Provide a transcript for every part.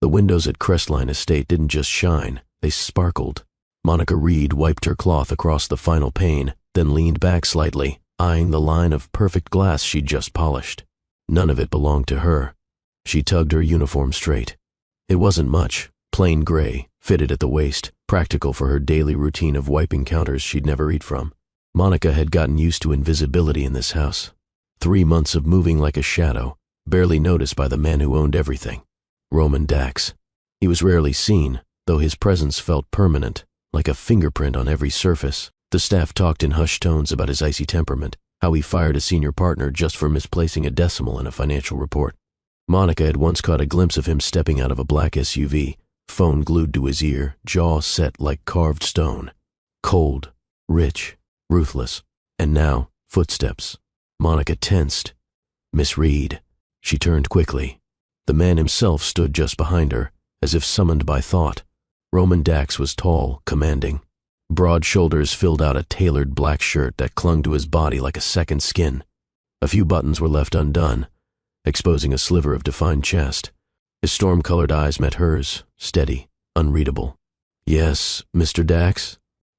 The windows at Crestline Estate didn't just shine, they sparkled. Monica Reed wiped her cloth across the final pane, then leaned back slightly, eyeing the line of perfect glass she'd just polished. None of it belonged to her. She tugged her uniform straight. It wasn't much, plain gray, fitted at the waist, practical for her daily routine of wiping counters she'd never eat from. Monica had gotten used to invisibility in this house. 3 months of moving like a shadow, barely noticed by the man who owned everything. Roman Dax. He was rarely seen, though his presence felt permanent, like a fingerprint on every surface. The staff talked in hushed tones about his icy temperament, how he fired a senior partner just for misplacing a decimal in a financial report. Monica had once caught a glimpse of him stepping out of a black SUV, phone glued to his ear, jaw set like carved stone. Cold, rich, ruthless. And now, footsteps. Monica tensed. Miss Reed. She turned quickly. The man himself stood just behind her, as if summoned by thought. Roman Dax was tall, commanding. Broad shoulders filled out a tailored black shirt that clung to his body like a second skin. A few buttons were left undone, exposing a sliver of defined chest. His storm-colored eyes met hers, steady, unreadable. "Yes, Mr. Dax?"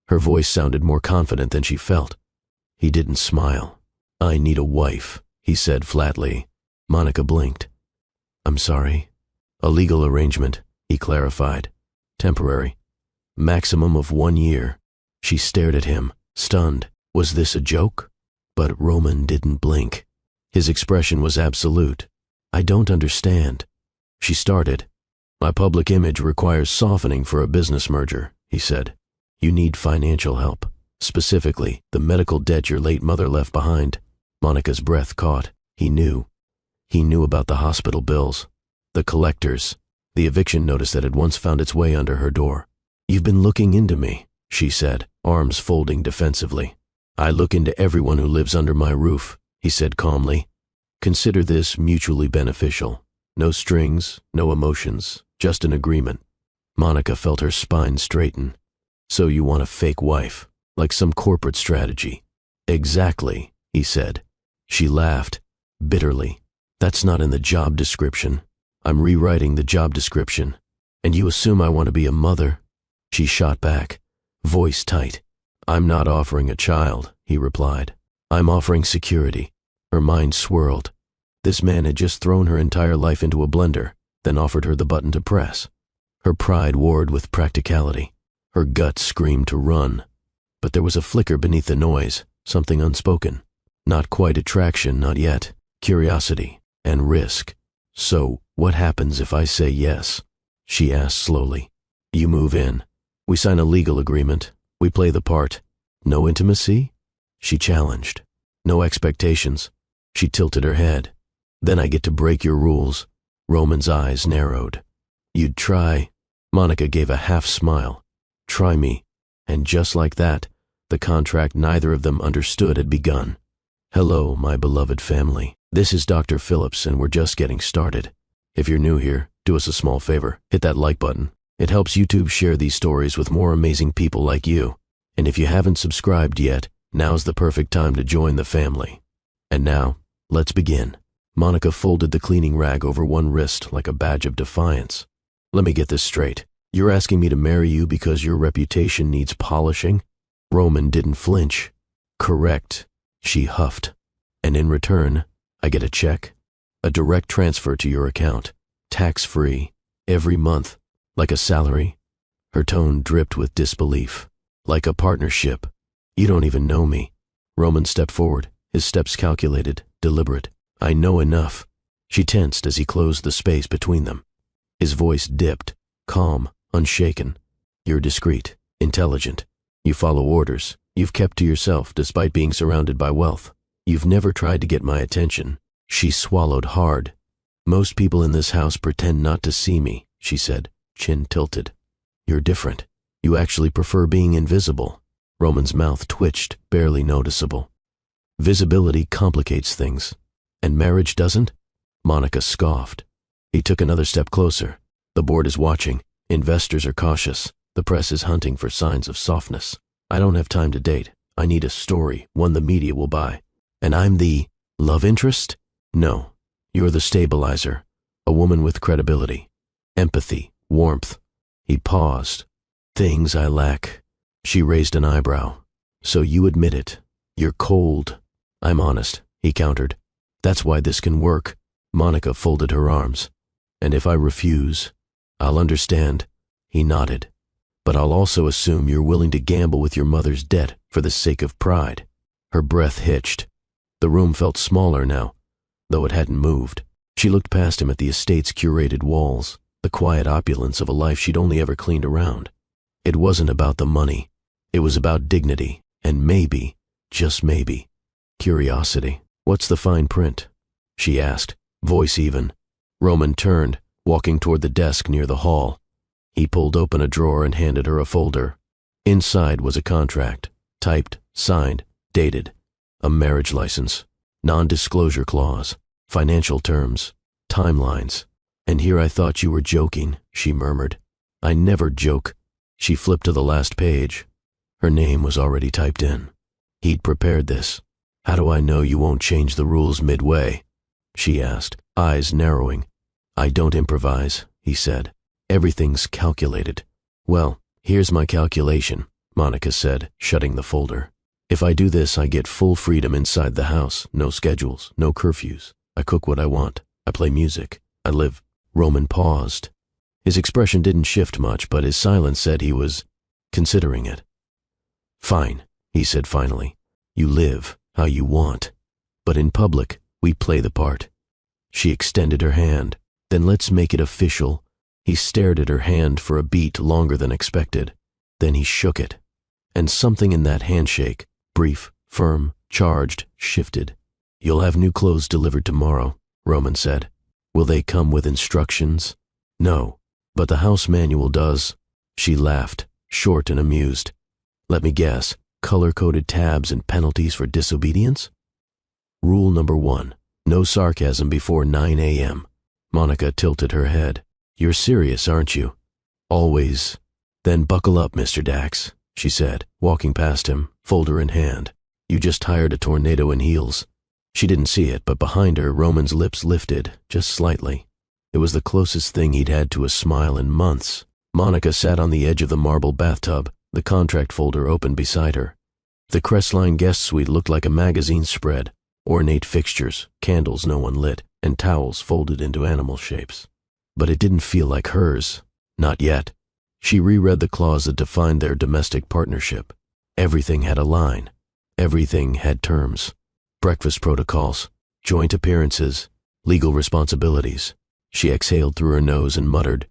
Her voice sounded more confident than she felt. He didn't smile. "I need a wife," he said flatly. Monica blinked. "I'm sorry." "A legal arrangement," he clarified. "Temporary. Maximum of 1 year." She stared at him, stunned. Was this a joke? But Roman didn't blink. His expression was absolute. "I don't understand." She started. "My public image requires softening for a business merger," he said. "You need financial help. Specifically, the medical debt your late mother left behind." Monica's breath caught. He knew. He knew about the hospital bills, the collectors, the eviction notice that had once found its way under her door. "You've been looking into me," she said, arms folding defensively. "I look into everyone who lives under my roof," he said calmly. "Consider this mutually beneficial. No strings, no emotions, just an agreement." Monica felt her spine straighten. "So you want a fake wife, like some corporate strategy?" "Exactly," he said. She laughed, bitterly. "That's not in the job description. I'm rewriting the job description. And you assume I want to be a mother?" She shot back, voice tight. "I'm not offering a child," he replied. "I'm offering security." Her mind swirled. This man had just thrown her entire life into a blender, then offered her the button to press. Her pride warred with practicality. Her gut screamed to run. But there was a flicker beneath the noise, something unspoken. Not quite attraction, not yet. Curiosity and risk. "So, what happens if I say yes?" she asked slowly. "You move in. We sign a legal agreement. We play the part. No intimacy?" She challenged. "No expectations." She tilted her head. "Then I get to break your rules." Roman's eyes narrowed. "You'd try?" Monica gave a half smile. "Try me." And just like that, the contract neither of them understood had begun. "Hello, my beloved family. This is Dr. Phillips, and we're just getting started. If you're new here, do us a small favor. Hit that like button. It helps YouTube share these stories with more amazing people like you. And if you haven't subscribed yet, now's the perfect time to join the family. And now, let's begin." Monica folded the cleaning rag over one wrist like a badge of defiance. "Let me get this straight. You're asking me to marry you because your reputation needs polishing?" Roman didn't flinch. "Correct," she huffed. "And in return, I get a check? A direct transfer to your account, tax-free, every month, like a salary?" Her tone dripped with disbelief. "Like a partnership. You don't even know me." Roman stepped forward, his steps calculated, deliberate. "I know enough." She tensed as he closed the space between them. His voice dipped, calm, unshaken. "You're discreet, intelligent. You follow orders. You've kept to yourself despite being surrounded by wealth. You've never tried to get my attention." She swallowed hard. "Most people in this house pretend not to see me," she said, chin tilted. "You're different. You actually prefer being invisible." Roman's mouth twitched, barely noticeable. "Visibility complicates things. And marriage doesn't?" Monica scoffed. He took another step closer. "The board is watching. Investors are cautious. The press is hunting for signs of softness. I don't have time to date. I need a story, one the media will buy. And I'm the love interest? No. You're the stabilizer. A woman with credibility. Empathy, warmth. He paused. Things I lack. She raised an eyebrow. So you admit it. You're cold. I'm honest, he countered. That's why this can work. Monica folded her arms. And if I refuse, I'll understand. He nodded. But I'll also assume you're willing to gamble with your mother's debt for the sake of pride. Her breath hitched. The room felt smaller now, though it hadn't moved. She looked past him at the estate's curated walls, the quiet opulence of a life she'd only ever cleaned around. It wasn't about the money. It was about dignity, and maybe, just maybe, curiosity. What's the fine print? She asked, voice even. Roman turned, walking toward the desk near the hall. He pulled open a drawer and handed her a folder. Inside was a contract, typed, signed, dated. A marriage license, non-disclosure clause, financial terms, timelines. And here I thought you were joking, she murmured. I never joke. She flipped to the last page. Her name was already typed in. He'd prepared this. How do I know you won't change the rules midway? She asked, eyes narrowing. I don't improvise, he said. Everything's calculated. Well, here's my calculation, Monica said, shutting the folder. If I do this, I get full freedom inside the house. No schedules, no curfews. I cook what I want. I play music. I live. Roman paused. His expression didn't shift much, but his silence said he was considering it. Fine, he said finally. You live how you want. But in public, we play the part. She extended her hand. Then let's make it official. He stared at her hand for a beat longer than expected. Then he shook it. And something in that handshake, brief, firm, charged, shifted. You'll have new clothes delivered tomorrow, Roman said. Will they come with instructions? No, but the house manual does. She laughed, short and amused. Let me guess, color-coded tabs and penalties for disobedience? Rule number 1, no sarcasm before 9 a.m. Monica tilted her head. You're serious, aren't you? Always. Then buckle up, Mr. Dax, she said, walking past him, folder in hand. You just hired a tornado in heels. She didn't see it, but behind her, Roman's lips lifted, just slightly. It was the closest thing he'd had to a smile in months. Monica sat on the edge of the marble bathtub, the contract folder open beside her. The Crestline guest suite looked like a magazine spread, ornate fixtures, candles no one lit, and towels folded into animal shapes. But it didn't feel like hers. Not yet. She reread the clause that defined their domestic partnership. Everything had a line. Everything had terms. Breakfast protocols, joint appearances, legal responsibilities. She exhaled through her nose and muttered,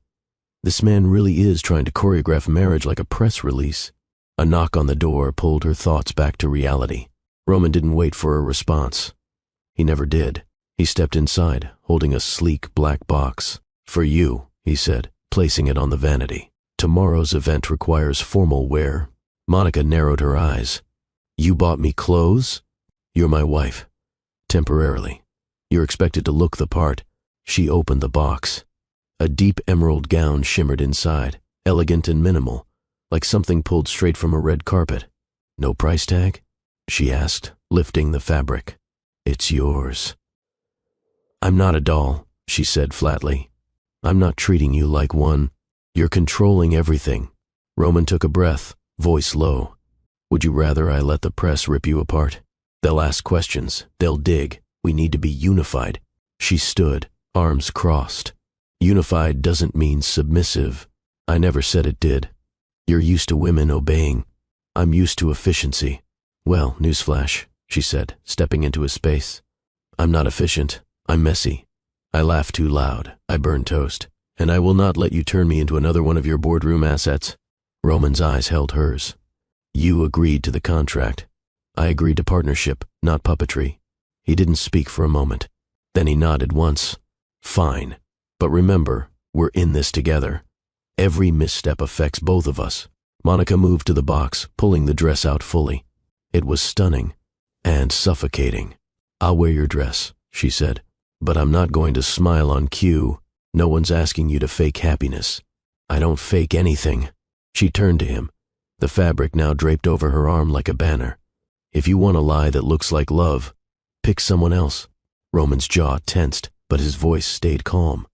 This man really is trying to choreograph marriage like a press release. A knock on the door pulled her thoughts back to reality. Roman didn't wait for a response. He never did. He stepped inside, holding a sleek black box. For you, he said, placing it on the vanity. Tomorrow's event requires formal wear. Monica narrowed her eyes. You bought me clothes? You're my wife. Temporarily. You're expected to look the part. She opened the box. A deep emerald gown shimmered inside, elegant and minimal, like something pulled straight from a red carpet. No price tag? She asked, lifting the fabric. It's yours. I'm not a doll, she said flatly. I'm not treating you like one. You're controlling everything. Roman took a breath, voice low. Would you rather I let the press rip you apart? They'll ask questions. They'll dig. We need to be unified. She stood, arms crossed. Unified doesn't mean submissive. I never said it did. You're used to women obeying. I'm used to efficiency. Well, newsflash, she said, stepping into his space. I'm not efficient. I'm messy. I laugh too loud. I burn toast. And I will not let you turn me into another one of your boardroom assets. Roman's eyes held hers. You agreed to the contract. I agreed to partnership, not puppetry. He didn't speak for a moment. Then he nodded once. Fine. But remember, we're in this together. Every misstep affects both of us. Monica moved to the box, pulling the dress out fully. It was stunning and suffocating. I'll wear your dress, she said. But I'm not going to smile on cue. No one's asking you to fake happiness. I don't fake anything. She turned to him, the fabric now draped over her arm like a banner. If you want a lie that looks like love, pick someone else. Roman's jaw tensed, but his voice stayed calm.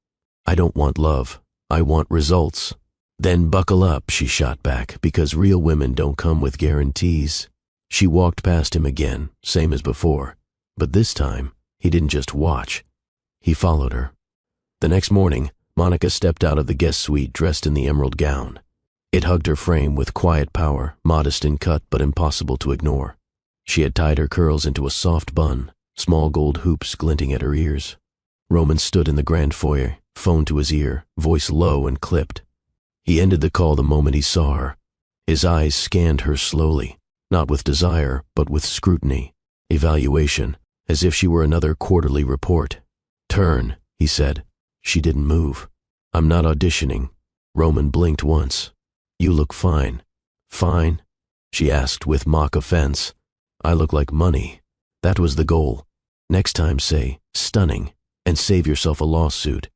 I don't want love. I want results. Then buckle up, she shot back, because real women don't come with guarantees. She walked past him again, same as before, but this time, he didn't just watch. He followed her. The next morning, Monica stepped out of the guest suite dressed in the emerald gown. It hugged her frame with quiet power, modest in cut but impossible to ignore. She had tied her curls into a soft bun, small gold hoops glinting at her ears. Roman stood in the grand foyer, phone to his ear, voice low and clipped. He ended the call the moment he saw her. His eyes scanned her slowly, not with desire, but with scrutiny, evaluation, as if she were another quarterly report. Turn, he said. She didn't move. I'm not auditioning. Roman blinked once. You look fine. Fine? She asked with mock offense. I look like money. That was the goal. Next time say, stunning, and save yourself a lawsuit.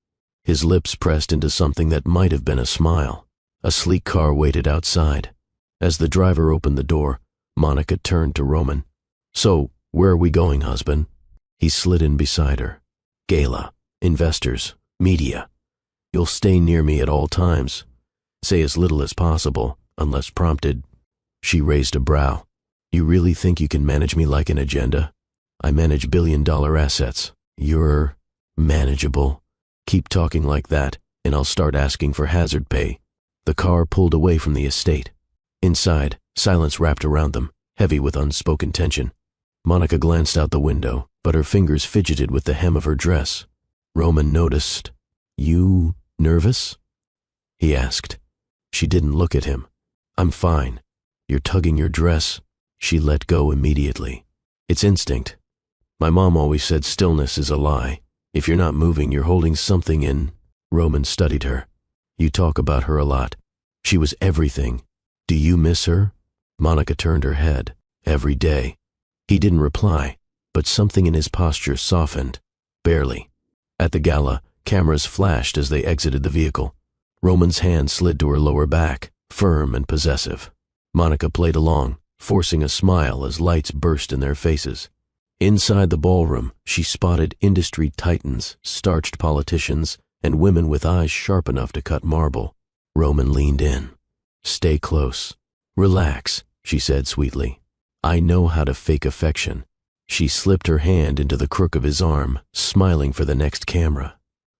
His lips pressed into something that might have been a smile. A sleek car waited outside. As the driver opened the door, Monica turned to Roman. So, where are we going, husband? He slid in beside her. Gala, investors, media. You'll stay near me at all times. Say as little as possible, unless prompted. She raised a brow. You really think you can manage me like an agenda? I manage billion-dollar assets. You're manageable. Keep talking like that, and I'll start asking for hazard pay. The car pulled away from the estate. Inside, silence wrapped around them, heavy with unspoken tension. Monica glanced out the window, but her fingers fidgeted with the hem of her dress. Roman noticed. You nervous? He asked. She didn't look at him. I'm fine. You're tugging your dress. She let go immediately. It's instinct. My mom always said stillness is a lie. If you're not moving, you're holding something in. Roman studied her. You talk about her a lot. She was everything. Do you miss her? Monica turned her head. Every day. He didn't reply, but something in his posture softened. Barely. At the gala, cameras flashed as they exited the vehicle. Roman's hand slid to her lower back, firm and possessive. Monica played along, forcing a smile as lights burst in their faces. Inside the ballroom, she spotted industry titans, starched politicians, and women with eyes sharp enough to cut marble. Roman leaned in. Stay close. Relax, she said sweetly. I know how to fake affection. She slipped her hand into the crook of his arm, smiling for the next camera.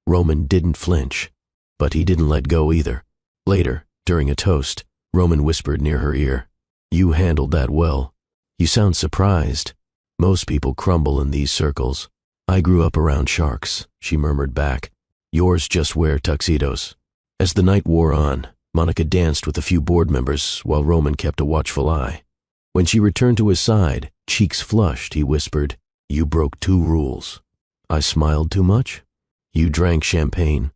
Roman didn't flinch, but he didn't let go either. Later, during a toast, Roman whispered near her ear, You handled that well. You sound surprised. Most people crumble in these circles. I grew up around sharks, she murmured back. Yours just wear tuxedos. As the night wore on, Monica danced with a few board members while Roman kept a watchful eye. When she returned to his side, cheeks flushed, he whispered, You broke 2 rules. I smiled too much? You drank champagne.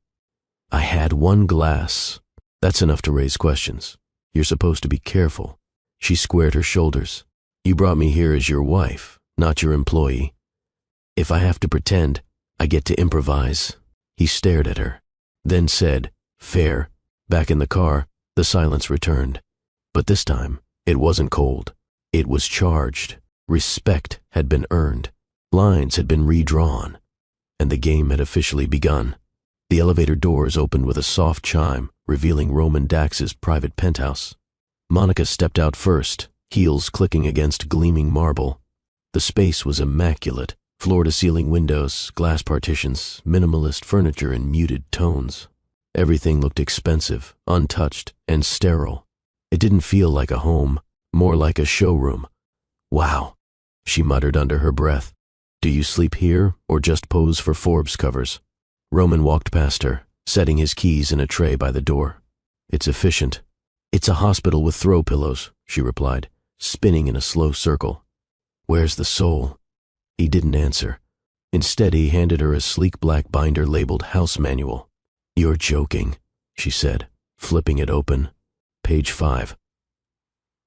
I had 1 glass. That's enough to raise questions. You're supposed to be careful. She squared her shoulders. You brought me here as your wife, not your employee. If I have to pretend, I get to improvise. He stared at her, then said, Fair. Back in the car, the silence returned. But this time, it wasn't cold. It was charged. Respect had been earned. Lines had been redrawn. And the game had officially begun. The elevator doors opened with a soft chime, revealing Roman Dax's private penthouse. Monica stepped out first, heels clicking against gleaming marble. The space was immaculate, floor-to-ceiling windows, glass partitions, minimalist furniture in muted tones. Everything looked expensive, untouched, and sterile. It didn't feel like a home, more like a showroom. Wow, she muttered under her breath. Do you sleep here or just pose for Forbes covers? Roman walked past her, setting his keys in a tray by the door. It's efficient. It's a hospital with throw pillows, she replied, spinning in a slow circle. Where's the soul? He didn't answer. Instead, he handed her a sleek black binder labeled House Manual. You're joking, she said, flipping it open. Page 5.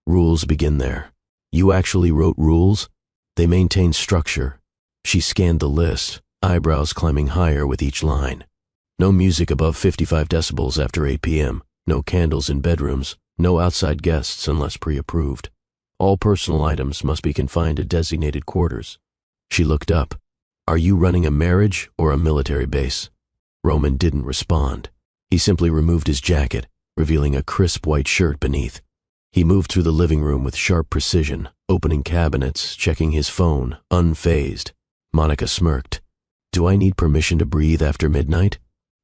Rules begin there. You actually wrote rules? They maintain structure. She scanned the list, eyebrows climbing higher with each line. No music above 55 decibels after 8 p.m., no candles in bedrooms, no outside guests unless pre-approved. All personal items must be confined to designated quarters. She looked up. Are you running a marriage or a military base? Roman didn't respond. He simply removed his jacket, revealing a crisp white shirt beneath. He moved through the living room with sharp precision, opening cabinets, checking his phone, unfazed. Monica smirked. "Do I need permission to breathe after midnight?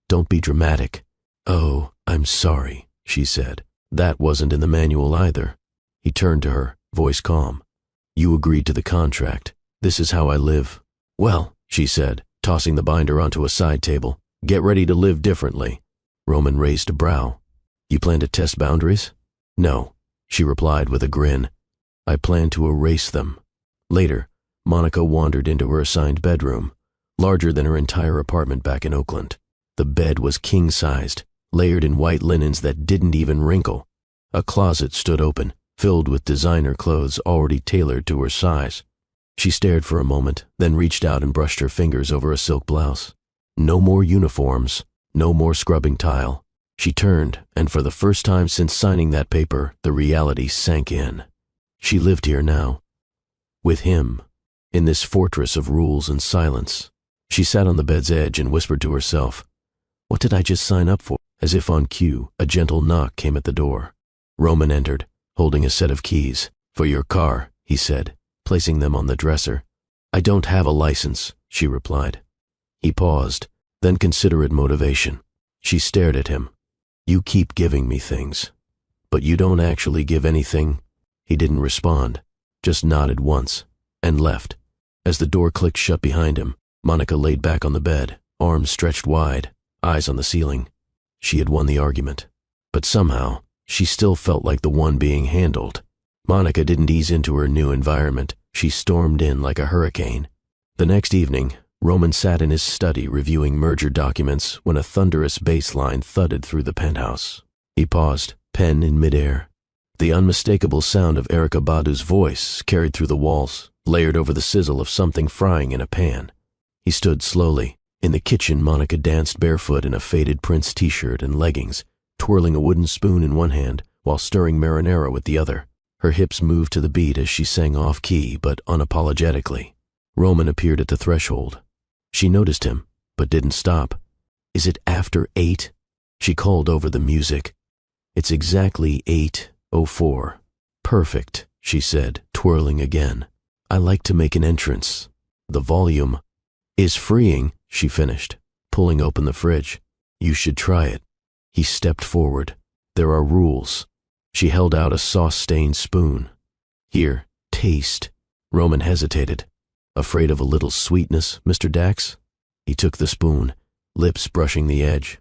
Don't be dramatic." "Oh, I'm sorry," she said. "That wasn't in the manual either." He turned to her, voice calm. "You agreed to the contract. This is how I live." "Well," she said, tossing the binder onto a side table, "get ready to live differently." Roman raised a brow. "You plan to test boundaries?" "No," she replied with a grin. "I plan to erase them." Later, Monica wandered into her assigned bedroom, larger than her entire apartment back in Oakland. The bed was king-sized, layered in white linens that didn't even wrinkle. A closet stood open, filled with designer clothes already tailored to her size. She stared for a moment, then reached out and brushed her fingers over a silk blouse. No more uniforms, no more scrubbing tile. She turned, and for the first time since signing that paper, the reality sank in. She lived here now. With him, in this fortress of rules and silence. She sat on the bed's edge and whispered to herself, "What did I just sign up for?" As if on cue, a gentle knock came at the door. Roman entered, holding a set of keys. "For your car," he said, placing them on the dresser. "I don't have a license," she replied. He paused, then considerate motivation. She stared at him. "You keep giving me things, but you don't actually give anything." He didn't respond, just nodded once, and left. As the door clicked shut behind him, Monica laid back on the bed, arms stretched wide, eyes on the ceiling. She had won the argument, but somehow, she still felt like the one being handled. Monica didn't ease into her new environment. She stormed in like a hurricane. The next evening, Roman sat in his study reviewing merger documents when a thunderous bass line thudded through the penthouse. He paused, pen in midair. The unmistakable sound of Erykah Badu's voice carried through the walls, layered over the sizzle of something frying in a pan. He stood slowly. In the kitchen, Monica danced barefoot in a faded Prince t-shirt and leggings, twirling a wooden spoon in one hand while stirring marinara with the other. Her hips moved to the beat as she sang off-key but unapologetically. Roman appeared at the threshold. She noticed him, but didn't stop. "Is it after 8? She called over the music. "It's exactly 8:04. "Perfect," she said, twirling again. "I like to make an entrance. The volume is freeing," she finished, pulling open the fridge. "You should try it." He stepped forward. "There are rules." She held out a sauce-stained spoon. "Here, taste." Roman hesitated. "Afraid of a little sweetness, Mr. Dax?" He took the spoon, lips brushing the edge.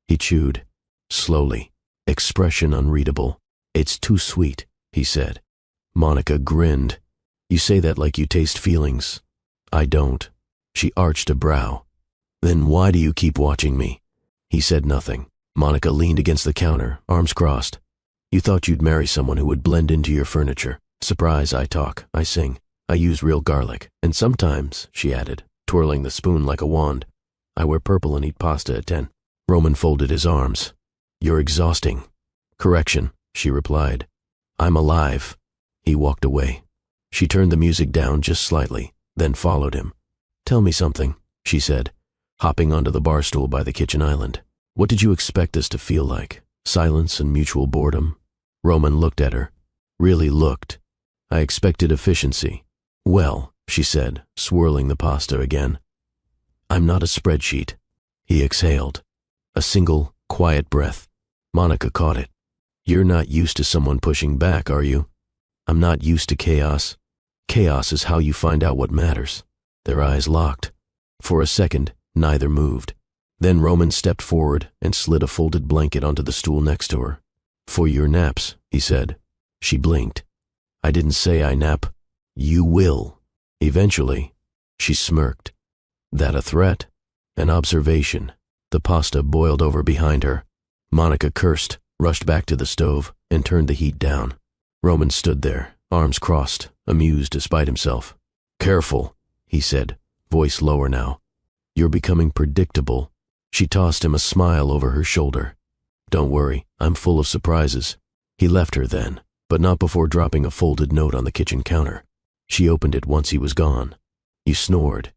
He chewed, slowly, expression unreadable. "It's too sweet," he said. Monica grinned. "You say that like you taste feelings." "I don't." She arched a brow. "Then why do you keep watching me?" He said nothing. Monica leaned against the counter, arms crossed. "You thought you'd marry someone who would blend into your furniture. Surprise, I talk, I sing. I use real garlic. And sometimes," she added, twirling the spoon like a wand, "I wear purple and eat pasta at 10. Roman folded his arms. "You're exhausting." "Correction," she replied. "I'm alive." He walked away. She turned the music down just slightly, then followed him. "Tell me something," she said, hopping onto the bar stool by the kitchen island. "What did you expect this to feel like? Silence and mutual boredom?" Roman looked at her. Really looked. "I expected efficiency." "Well," she said, swirling the pasta again, "I'm not a spreadsheet." He exhaled. A single, quiet breath. Monica caught it. "You're not used to someone pushing back, are you?" "I'm not used to chaos. Chaos is how you find out what matters." Their eyes locked. For a second, neither moved. Then Roman stepped forward and slid a folded blanket onto the stool next to her. "For your naps," he said. She blinked. "I didn't say I nap." "You will." "Eventually." She smirked. That a threat? An observation? The pasta boiled over behind her. Monica cursed, rushed back to the stove, and turned the heat down. Roman stood there, arms crossed, amused despite himself. "Careful," he said, voice lower now. "You're becoming predictable." She tossed him a smile over her shoulder. "Don't worry, I'm full of surprises." He left her then, but not before dropping a folded note on the kitchen counter. She opened it once he was gone. "You snored."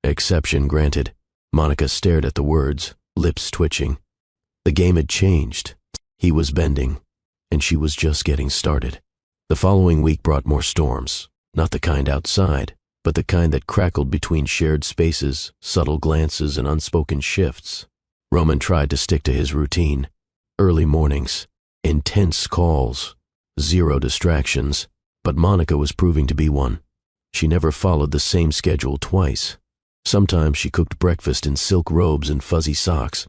"Exception granted." Monica stared at the words, lips twitching. The game had changed. He was bending, and she was just getting started. The following week brought more storms, not the kind outside, but the kind that crackled between shared spaces, subtle glances, and unspoken shifts. Roman tried to stick to his routine. Early mornings, intense calls, zero distractions, but Monica was proving to be one. She never followed the same schedule twice. Sometimes she cooked breakfast in silk robes and fuzzy socks.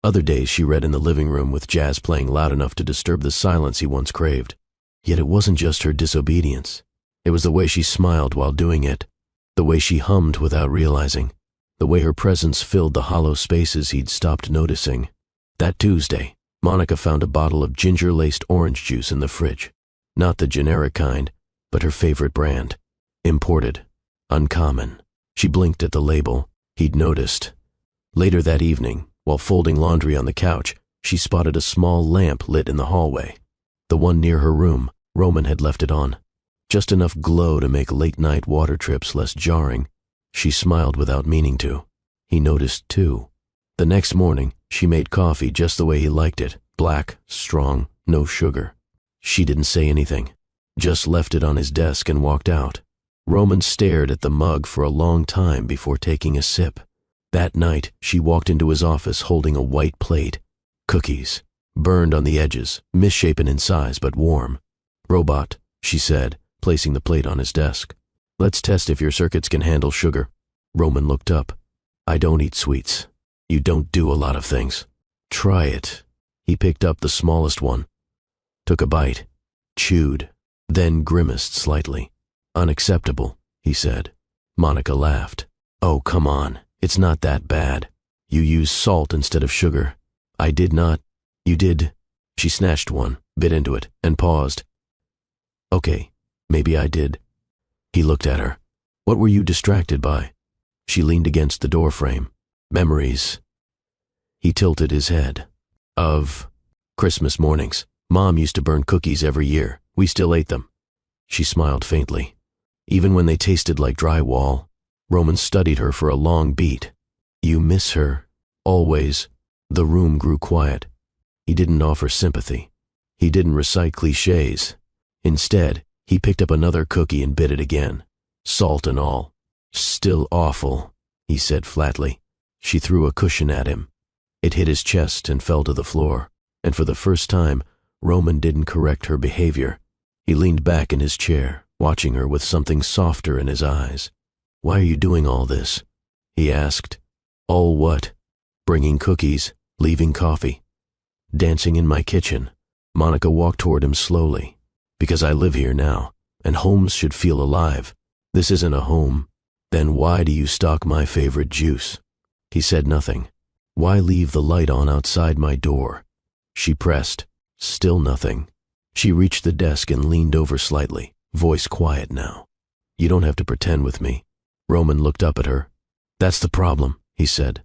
Other days she read in the living room with jazz playing loud enough to disturb the silence he once craved. Yet it wasn't just her disobedience. It was the way she smiled while doing it, the way she hummed without realizing, the way her presence filled the hollow spaces he'd stopped noticing. That Tuesday, Monica found a bottle of ginger-laced orange juice in the fridge. Not the generic kind, but her favorite brand. Imported. Uncommon. She blinked at the label. He'd noticed. Later that evening, while folding laundry on the couch, she spotted a small lamp lit in the hallway. The one near her room, Roman had left it on. Just enough glow to make late-night water trips less jarring. She smiled without meaning to. He noticed too. The next morning, she made coffee just the way he liked it. Black, strong, no sugar. She didn't say anything, just left it on his desk and walked out. Roman stared at the mug for a long time before taking a sip. That night, she walked into his office holding a white plate. Cookies, burned on the edges, misshapen in size but warm. "Robot," she said, placing the plate on his desk. "Let's test if your circuits can handle sugar." Roman looked up. "I don't eat sweets. You don't do a lot of things. Try it." He picked up the smallest one, took a bite, chewed, then grimaced slightly. "Unacceptable," he said. Monica laughed. "Oh, come on. It's not that bad. You use salt instead of sugar. I did not." "You did." She snatched one, bit into it, and paused. "Okay, maybe I did." He looked at her. "What were you distracted by?" She leaned against the doorframe. "Memories." He tilted his head. "Of Christmas mornings. Mom used to burn cookies every year. We still ate them." She smiled faintly. "Even when they tasted like drywall." Roman studied her for a long beat. "You miss her." "Always." The room grew quiet. He didn't offer sympathy. He didn't recite cliches. Instead, he picked up another cookie and bit it again. Salt and all. "Still awful," he said flatly. She threw a cushion at him. It hit his chest and fell to the floor, and for the first time, Roman didn't correct her behavior. He leaned back in his chair, watching her with something softer in his eyes. "Why are you doing all this?" he asked. "All what?" "Bringing cookies, leaving coffee, dancing in my kitchen." Monica walked toward him slowly. "Because I live here now, and homes should feel alive. This isn't a home." "Then why do you stock my favorite juice?" He said nothing. "Why leave the light on outside my door?" She pressed. Still nothing. She reached the desk and leaned over slightly, voice quiet now. "You don't have to pretend with me." Roman looked up at her. "That's the problem," he said.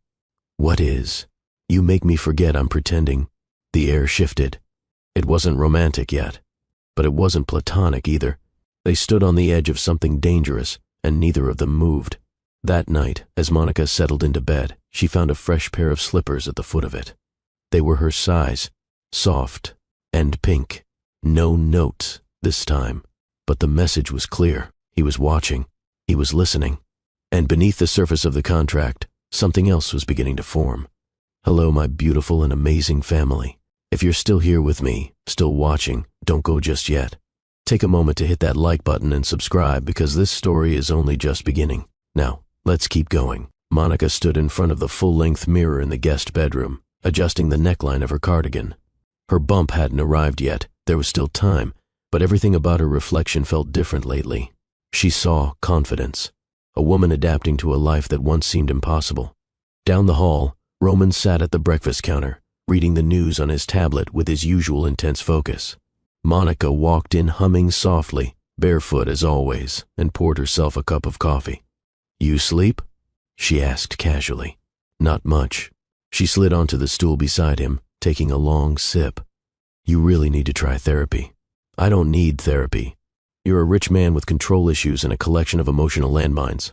"What is?" "You make me forget I'm pretending." The air shifted. It wasn't romantic yet, but it wasn't platonic either. They stood on the edge of something dangerous, and neither of them moved. That night, as Monica settled into bed, she found a fresh pair of slippers at the foot of it. They were her size, soft and pink. No notes this time, but the message was clear. He was watching. He was listening. And beneath the surface of the contract, something else was beginning to form. "Hello, my beautiful and amazing family. If you're still here with me, still watching, don't go just yet. Take a moment to hit that like button and subscribe because this story is only just beginning. Now, let's keep going." Monica stood in front of the full-length mirror in the guest bedroom, adjusting the neckline of her cardigan. Her bump hadn't arrived yet. There was still time, but everything about her reflection felt different lately. She saw confidence. A woman adapting to a life that once seemed impossible. Down the hall, Roman sat at the breakfast counter, reading the news on his tablet with his usual intense focus. Monica walked in humming softly, barefoot as always, and poured herself a cup of coffee. "You sleep?" she asked casually. "Not much." She slid onto the stool beside him, taking a long sip. "You really need to try therapy." "I don't need therapy. You're a rich man with control issues and a collection of emotional landmines."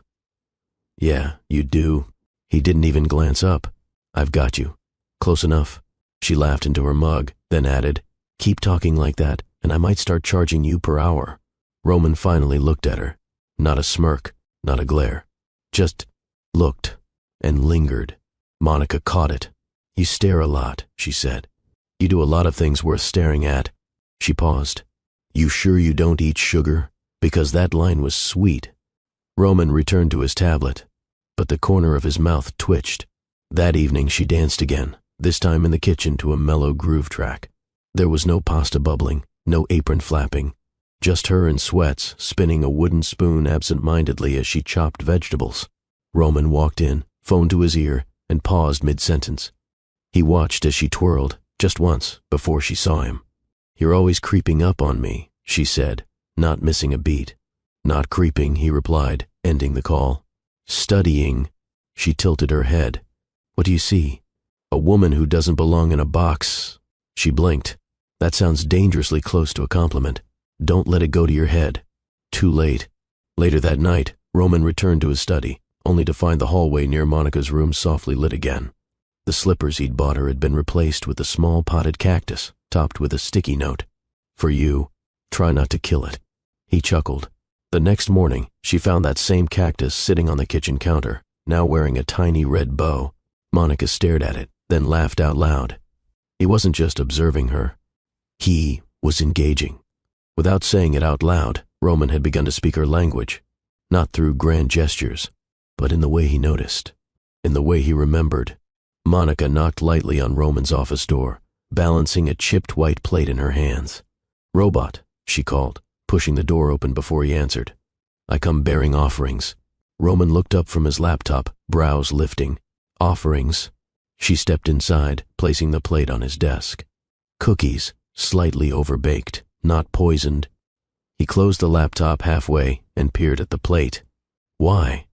"Yeah, you do." He didn't even glance up. "I've got you. Close enough." She laughed into her mug, then added, "Keep talking like that, and I might start charging you per hour." Roman finally looked at her. Not a smirk, not a glare. Just looked and lingered. Monica caught it. "You stare a lot," she said. "You do a lot of things worth staring at." She paused. "You sure you don't eat sugar? Because that line was sweet." Roman returned to his tablet, but the corner of his mouth twitched. That evening she danced again, this time in the kitchen to a mellow groove track. There was no pasta bubbling, no apron flapping, just her in sweats, spinning a wooden spoon absent-mindedly as she chopped vegetables. Roman walked in, phone to his ear, and paused mid-sentence. He watched as she twirled, just once, before she saw him. "You're always creeping up on me," she said, not missing a beat. "Not creeping," he replied, ending the call. "Studying." She tilted her head. "What do you see?" "A woman who doesn't belong in a box." She blinked. "That sounds dangerously close to a compliment. Don't let it go to your head." Too late. Later that night, Roman returned to his study, only to find the hallway near Monica's room softly lit again. The slippers he'd bought her had been replaced with a small potted cactus, topped with a sticky note. "For you. Try not to kill it." He chuckled. The next morning, she found that same cactus sitting on the kitchen counter, now wearing a tiny red bow. Monica stared at it, then laughed out loud. He wasn't just observing her. He was engaging. Without saying it out loud, Roman had begun to speak her language, not through grand gestures, but in the way he noticed, in the way he remembered. Monica knocked lightly on Roman's office door, balancing a chipped white plate in her hands. "Robot," she called, pushing the door open before he answered. "I come bearing offerings." Roman looked up from his laptop, brows lifting. "Offerings?" She stepped inside, placing the plate on his desk. "Cookies, slightly overbaked, not poisoned." He closed the laptop halfway and peered at the plate. "Why?"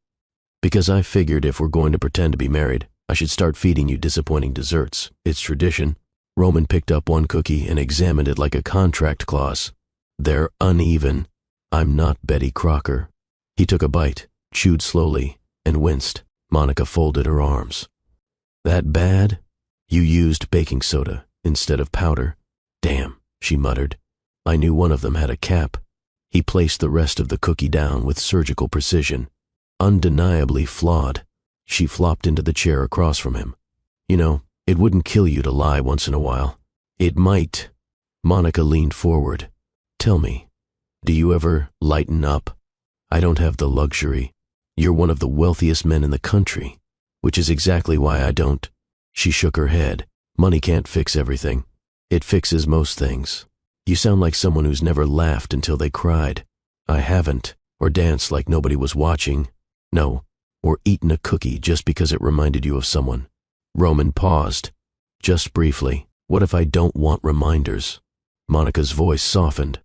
"Because I figured if we're going to pretend to be married, I should start feeding you disappointing desserts. It's tradition." Roman picked up one cookie and examined it like a contract clause. "They're uneven. I'm not Betty Crocker." He took a bite, chewed slowly, and winced. Monica folded her arms. "That bad? You used baking soda instead of powder." "Damn," she muttered. "I knew one of them had a cap." He placed the rest of the cookie down with surgical precision. Undeniably flawed. She flopped into the chair across from him. "You know, it wouldn't kill you to lie once in a while." "It might." Monica leaned forward. "Tell me, do you ever lighten up?" "I don't have the luxury. You're one of the wealthiest men in the country, which is exactly why I don't." She shook her head. "Money can't fix everything. It fixes most things. You sound like someone who's never laughed until they cried." "I haven't. Or danced like nobody was watching. No. Or eaten a cookie just because it reminded you of someone." Roman paused. "Just briefly, what if I don't want reminders?" Monica's voice softened.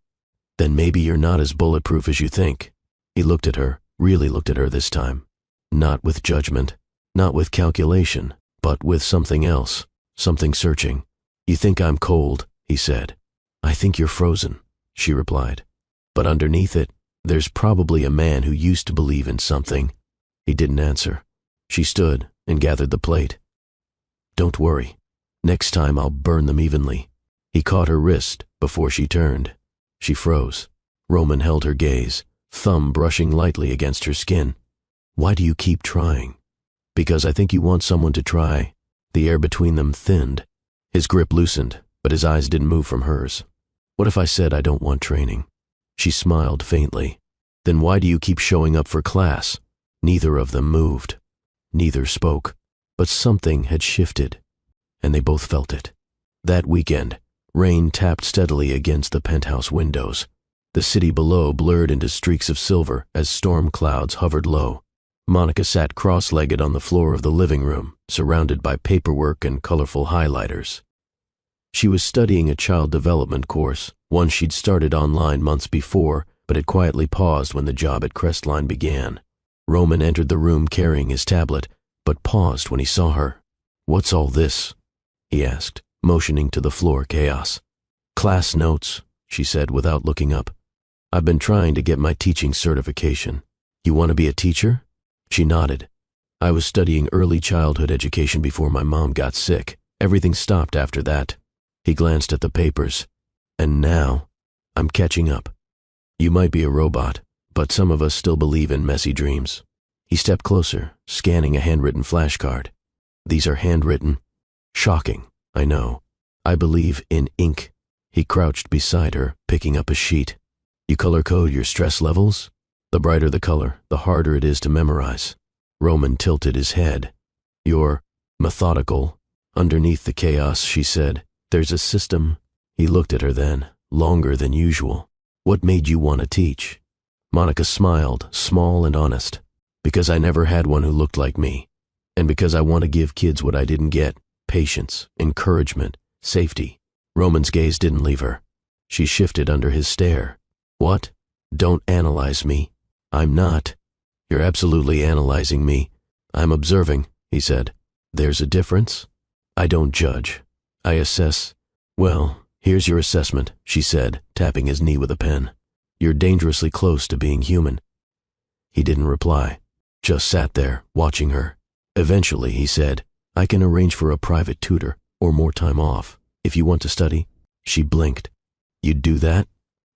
"Then maybe you're not as bulletproof as you think." He looked at her, really looked at her this time. Not with judgment, not with calculation, but with something else, something searching. "You think I'm cold," he said. "I think you're frozen," she replied. "But underneath it, there's probably a man who used to believe in something." He didn't answer. She stood and gathered the plate. "Don't worry. Next time I'll burn them evenly." He caught her wrist before she turned. She froze. Roman held her gaze, thumb brushing lightly against her skin. "Why do you keep trying?" "Because I think you want someone to try." The air between them thinned. His grip loosened, but his eyes didn't move from hers. "What if I said I don't want training?" She smiled faintly. "Then why do you keep showing up for class?" Neither of them moved. Neither spoke. But something had shifted, and they both felt it. That weekend, rain tapped steadily against the penthouse windows. The city below blurred into streaks of silver as storm clouds hovered low. Monica sat cross-legged on the floor of the living room, surrounded by paperwork and colorful highlighters. She was studying a child development course, one she'd started online months before, but had quietly paused when the job at Crestline began. Roman entered the room carrying his tablet, but paused when he saw her. "What's all this?" he asked, motioning to the floor chaos. "Class notes," she said without looking up. "I've been trying to get my teaching certification." "You want to be a teacher?" She nodded. "I was studying early childhood education before my mom got sick. Everything stopped after that. He glanced at the papers. And now, I'm catching up. You might be a robot, but some of us still believe in messy dreams. He stepped closer, scanning a handwritten flashcard. These are handwritten. Shocking, I know. I believe in ink. He crouched beside her, picking up a sheet. You color code your stress levels? The brighter the color, the harder it is to memorize. Roman tilted his head. You're methodical. Underneath the chaos, she said, there's a system. He looked at her then, longer than usual. What made you want to teach? Monica smiled, small and honest. Because I never had one who looked like me. And because I want to give kids what I didn't get. Patience, encouragement, safety. Roman's gaze didn't leave her. She shifted under his stare. What? Don't analyze me. I'm not. You're absolutely analyzing me. I'm observing, he said. There's a difference? I don't judge. I assess. Well, here's your assessment, she said, tapping his knee with a pen. You're dangerously close to being human. He didn't reply, just sat there, watching her. Eventually, he said, I can arrange for a private tutor, or more time off, if you want to study. She blinked. You'd do that?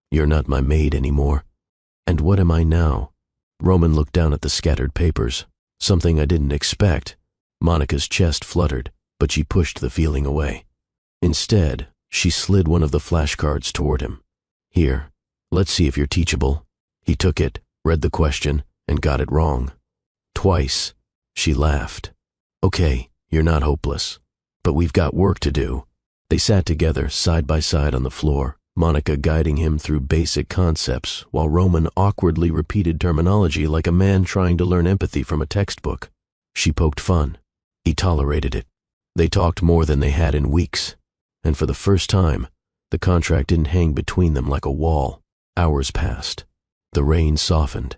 You're not my maid anymore. And what am I now? Roman looked down at the scattered papers. Something I didn't expect. Monica's chest fluttered, but she pushed the feeling away. Instead, she slid one of the flashcards toward him. Here, let's see if you're teachable. He took it, read the question, and got it wrong. Twice. She laughed. Okay, you're not hopeless. But we've got work to do. They sat together, side by side on the floor, Monica guiding him through basic concepts, while Roman awkwardly repeated terminology like a man trying to learn empathy from a textbook. She poked fun. He tolerated it. They talked more than they had in weeks. And for the first time, the contract didn't hang between them like a wall. Hours passed. The rain softened.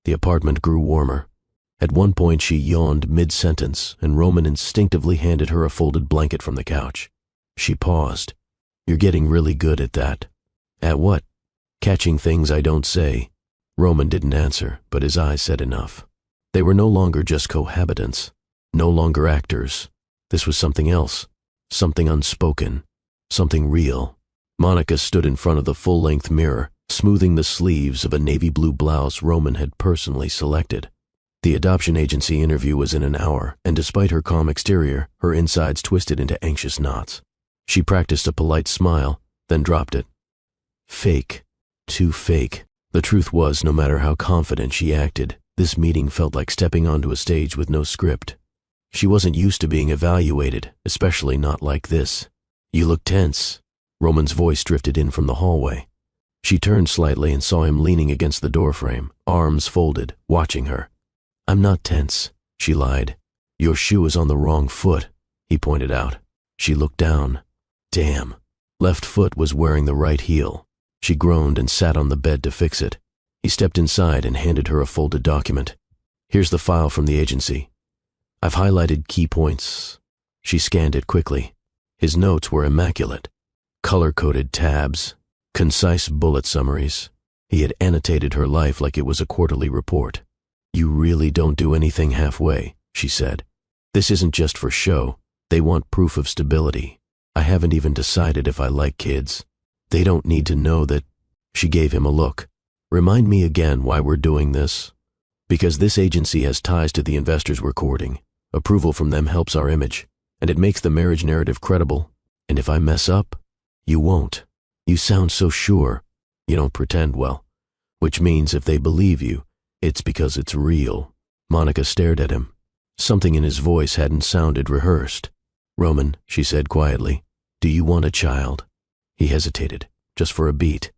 The apartment grew warmer. At one point she yawned mid-sentence, and Roman instinctively handed her a folded blanket from the couch. She paused. You're getting really good at that. At what? Catching things I don't say. Roman didn't answer, but his eyes said enough. They were no longer just cohabitants, no longer actors. This was something else, something unspoken, something real. Monica stood in front of the full-length mirror, smoothing the sleeves of a navy blue blouse Roman had personally selected. The adoption agency interview was in an hour, and despite her calm exterior, her insides twisted into anxious knots. She practiced a polite smile, then dropped it. Fake. Too fake. The truth was, no matter how confident she acted, this meeting felt like stepping onto a stage with no script. She wasn't used to being evaluated, especially not like this. You look tense. Roman's voice drifted in from the hallway. She turned slightly and saw him leaning against the doorframe, arms folded, watching her. I'm not tense, she lied. Your shoe is on the wrong foot, he pointed out. She looked down. Damn. Left foot was wearing the right heel. She groaned and sat on the bed to fix it. He stepped inside and handed her a folded document. Here's the file from the agency. I've highlighted key points. She scanned it quickly. His notes were immaculate. Color-coded tabs, concise bullet summaries. He had annotated her life like it was a quarterly report. You really don't do anything halfway, she said. This isn't just for show. They want proof of stability. I haven't even decided if I like kids. They don't need to know that. She gave him a look. Remind me again why we're doing this. Because this agency has ties to the investors we're courting. Approval from them helps our image, and it makes the marriage narrative credible. And if I mess up, you won't. You sound so sure. You don't pretend well. Which means if they believe you, it's because it's real. Monica stared at him. Something in his voice hadn't sounded rehearsed. Roman, she said quietly, do you want a child? He hesitated, just for a beat.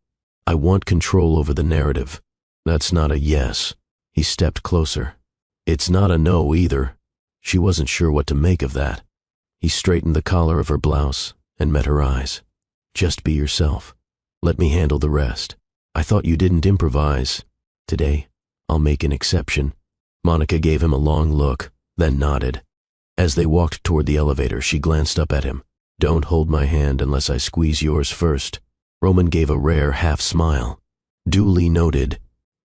I want control over the narrative. That's not a yes. He stepped closer. It's not a no either. She wasn't sure what to make of that. He straightened the collar of her blouse and met her eyes. Just be yourself. Let me handle the rest. I thought you didn't improvise. Today, I'll make an exception. Monica gave him a long look, then nodded. As they walked toward the elevator, she glanced up at him. Don't hold my hand unless I squeeze yours first. Roman gave a rare half-smile. Duly noted.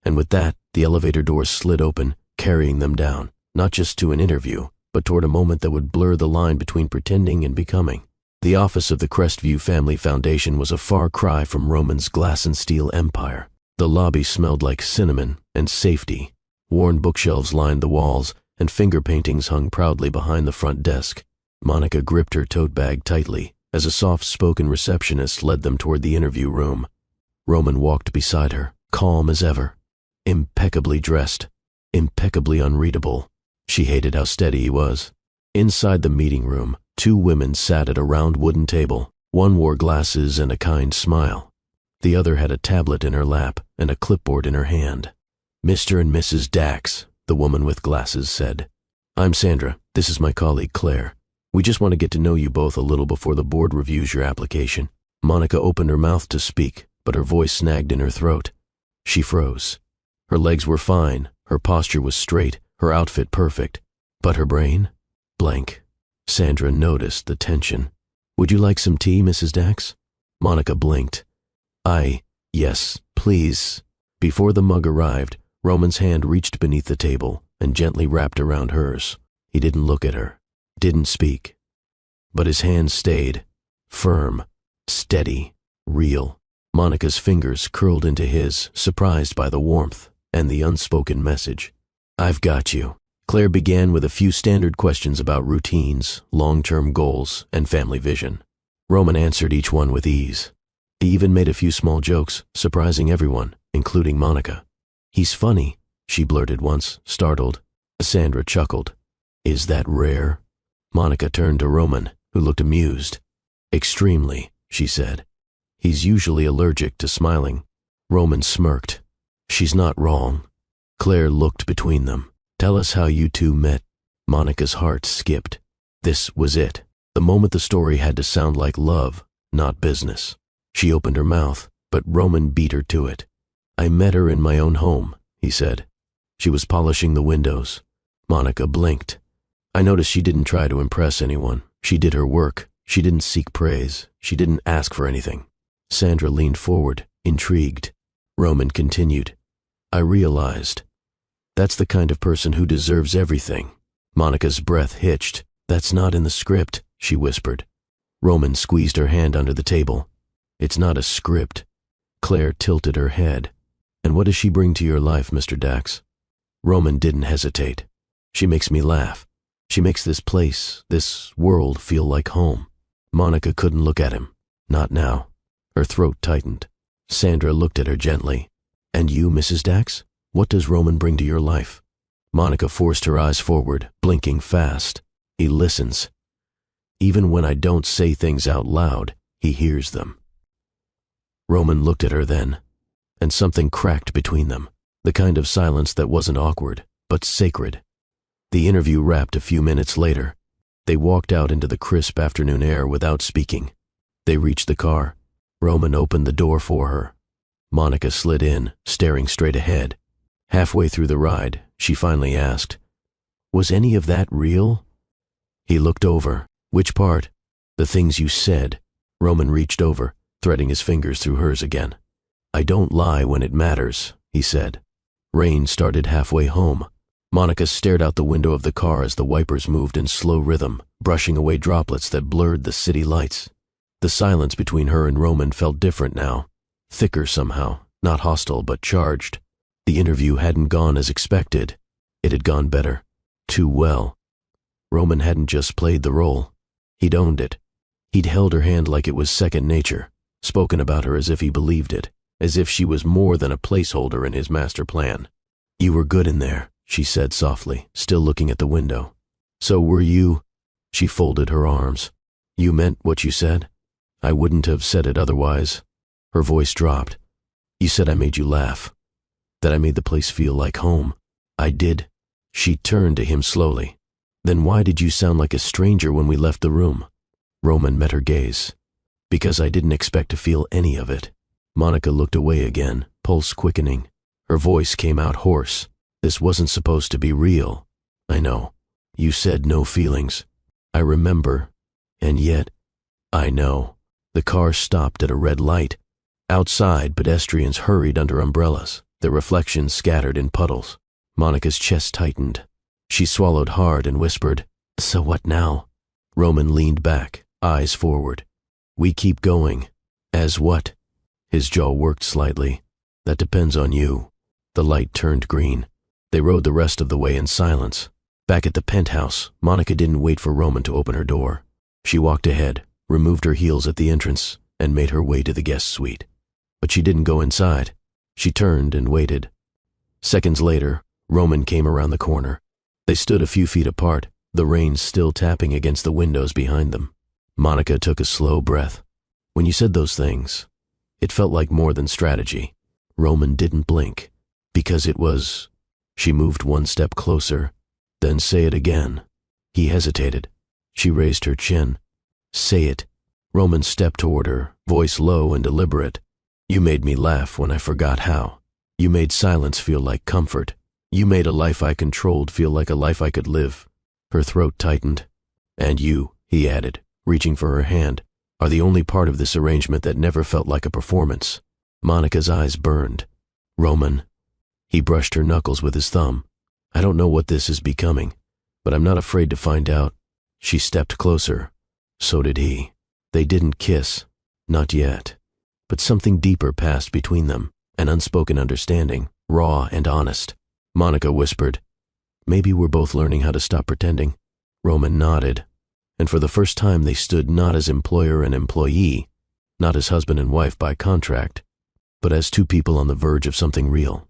And with that, the elevator doors slid open, carrying them down, not just to an interview, but toward a moment that would blur the line between pretending and becoming. The office of the Crestview Family Foundation was a far cry from Roman's glass and steel empire. The lobby smelled like cinnamon and safety. Worn bookshelves lined the walls, and finger paintings hung proudly behind the front desk. Monica gripped her tote bag tightly as a soft-spoken receptionist led them toward the interview room. Roman walked beside her, calm as ever. Impeccably dressed, impeccably unreadable. She hated how steady he was. Inside the meeting room, two women sat at a round wooden table. One wore glasses and a kind smile. The other had a tablet in her lap and a clipboard in her hand. "Mr. and Mrs. Dax," the woman with glasses said. "I'm Sandra. This is my colleague Claire. We just want to get to know you both a little before the board reviews your application." Monica opened her mouth to speak, but her voice snagged in her throat. She froze. Her legs were fine, her posture was straight, her outfit perfect. But her brain? Blank. Sandra noticed the tension. "Would you like some tea, Mrs. Dax?" Monica blinked. Yes, please." Before the mug arrived, Roman's hand reached beneath the table and gently wrapped around hers. He didn't look at her, didn't speak. But his hand stayed, firm, steady, real. Monica's fingers curled into his, surprised by the warmth and the unspoken message. "I've got you." Claire began with a few standard questions about routines, long-term goals, and family vision. Roman answered each one with ease. He even made a few small jokes, surprising everyone, including Monica. "He's funny," she blurted once, startled. Sandra chuckled. "Is that rare?" Monica turned to Roman, who looked amused. "Extremely," she said. "He's usually allergic to smiling." Roman smirked. "She's not wrong." Claire looked between them. "Tell us how you two met." Monica's heart skipped. This was it. The moment the story had to sound like love, not business. She opened her mouth, but Roman beat her to it. "I met her in my own home," he said. "She was polishing the windows." Monica blinked. "I noticed she didn't try to impress anyone. She did her work. She didn't seek praise. She didn't ask for anything." Sandra leaned forward, intrigued. Roman continued. "I realized. That's the kind of person who deserves everything." Monica's breath hitched. "That's not in the script," she whispered. Roman squeezed her hand under the table. "It's not a script." Claire tilted her head. "And what does she bring to your life, Mr. Dax?" Roman didn't hesitate. "She makes me laugh. She makes this place, this world feel like home." Monica couldn't look at him. Not now. Her throat tightened. Sandra looked at her gently. "And you, Mrs. Dax? What does Roman bring to your life?" Monica forced her eyes forward, blinking fast. "He listens. Even when I don't say things out loud, he hears them." Roman looked at her then, and something cracked between them, the kind of silence that wasn't awkward, but sacred. The interview wrapped a few minutes later. They walked out into the crisp afternoon air without speaking. They reached the car. Roman opened the door for her. Monica slid in, staring straight ahead. Halfway through the ride, she finally asked, "Was any of that real?" He looked over. "Which part?" "The things you said." Roman reached over, threading his fingers through hers again. "I don't lie when it matters," he said. Rain started halfway home. Monica stared out the window of the car as the wipers moved in slow rhythm, brushing away droplets that blurred the city lights. The silence between her and Roman felt different now, thicker somehow, not hostile but charged. The interview hadn't gone as expected. It had gone better. Too well. Roman hadn't just played the role. He'd owned it. He'd held her hand like it was second nature, spoken about her as if he believed it, as if she was more than a placeholder in his master plan. "You were good in there," she said softly, still looking at the window. "So were you." She folded her arms. "You meant what you said? I wouldn't have said it otherwise." Her voice dropped. "You said I made you laugh, that I made the place feel like home." "I did." She turned to him slowly. "Then why did you sound like a stranger when we left the room?" Roman met her gaze. "Because I didn't expect to feel any of it." Monica looked away again, pulse quickening. Her voice came out hoarse. "This wasn't supposed to be real. I know. You said no feelings. I remember. And yet, I know." The car stopped at a red light. Outside, pedestrians hurried under umbrellas, their reflections scattered in puddles. Monica's chest tightened. She swallowed hard and whispered, So what now? Roman leaned back, eyes forward. We keep going. As what? His jaw worked slightly. That depends on you. The light turned green. They rode the rest of the way in silence. Back at the penthouse, Monica didn't wait for Roman to open her door. She walked ahead, removed her heels at the entrance, and made her way to the guest suite. But she didn't go inside. She turned and waited. Seconds later, Roman came around the corner. They stood a few feet apart, the rain still tapping against the windows behind them. Monica took a slow breath. When you said those things, it felt like more than strategy. Roman didn't blink, because it was... She moved one step closer. Then say it again. He hesitated. She raised her chin. Say it. Roman stepped toward her, voice low and deliberate. You made me laugh when I forgot how. You made silence feel like comfort. You made a life I controlled feel like a life I could live. Her throat tightened. And you, he added, reaching for her hand, are the only part of this arrangement that never felt like a performance. Monica's eyes burned. Roman. He brushed her knuckles with his thumb. I don't know what this is becoming, but I'm not afraid to find out. She stepped closer. So did he. They didn't kiss. Not yet. But something deeper passed between them, an unspoken understanding, raw and honest. Monica whispered, Maybe we're both learning how to stop pretending. Roman nodded, and for the first time they stood not as employer and employee, not as husband and wife by contract, but as two people on the verge of something real.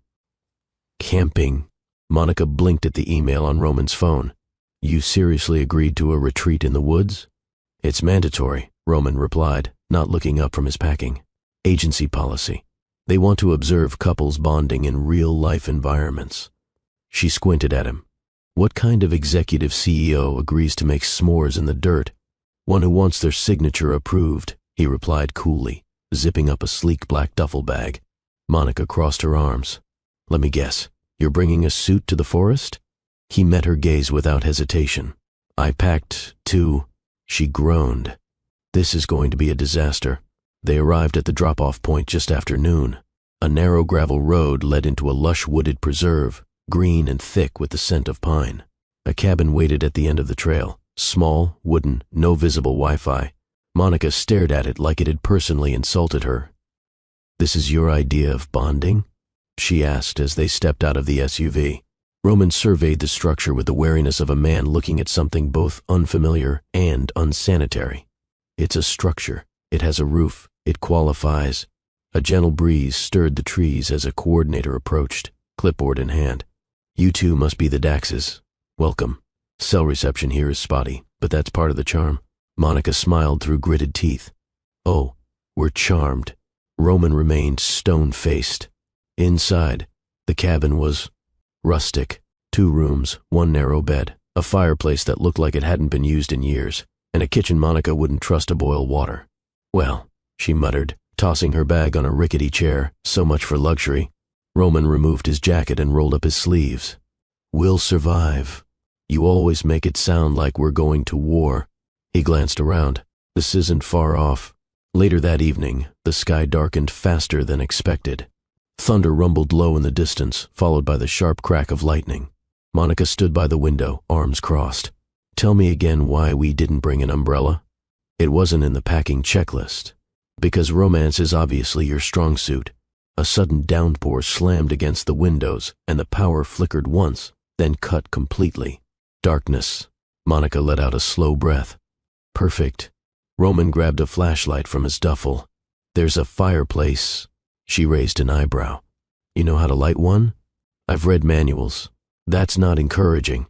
Camping. Monica blinked at the email on Roman's phone. You seriously agreed to a retreat in the woods? It's mandatory, Roman replied, not looking up from his packing. Agency policy. They want to observe couples bonding in real-life environments. She squinted at him. What kind of executive CEO agrees to make s'mores in the dirt? One who wants their signature approved, he replied coolly, zipping up a sleek black duffel bag. Monica crossed her arms. Let me guess, you're bringing a suit to the forest? He met her gaze without hesitation. I packed, too. She groaned. This is going to be a disaster. They arrived at the drop-off point just after noon. A narrow gravel road led into a lush wooded preserve, green and thick with the scent of pine. A cabin waited at the end of the trail, small, wooden, no visible Wi-Fi. Monica stared at it like it had personally insulted her. This is your idea of bonding? She asked as they stepped out of the SUV. Roman surveyed the structure with the wariness of a man looking at something both unfamiliar and unsanitary. It's a structure. It has a roof. It qualifies. A gentle breeze stirred the trees as a coordinator approached, clipboard in hand. You two must be the Daxes. Welcome. Cell reception here is spotty, but that's part of the charm. Monica smiled through gritted teeth. Oh, we're charmed. Roman remained stone-faced. Inside, the cabin was rustic. 2 rooms, 1 narrow bed, a fireplace that looked like it hadn't been used in years, and a kitchen Monica wouldn't trust to boil water. Well, she muttered, tossing her bag on a rickety chair, so much for luxury. Roman removed his jacket and rolled up his sleeves. We'll survive. You always make it sound like we're going to war. He glanced around. This isn't far off. Later that evening, the sky darkened faster than expected. Thunder rumbled low in the distance, followed by the sharp crack of lightning. Monica stood by the window, arms crossed. Tell me again why we didn't bring an umbrella? It wasn't in the packing checklist. Because romance is obviously your strong suit. A sudden downpour slammed against the windows, and the power flickered once, then cut completely. Darkness. Monica let out a slow breath. Perfect. Roman grabbed a flashlight from his duffel. There's a fireplace. She raised an eyebrow. You know how to light one? I've read manuals. That's not encouraging.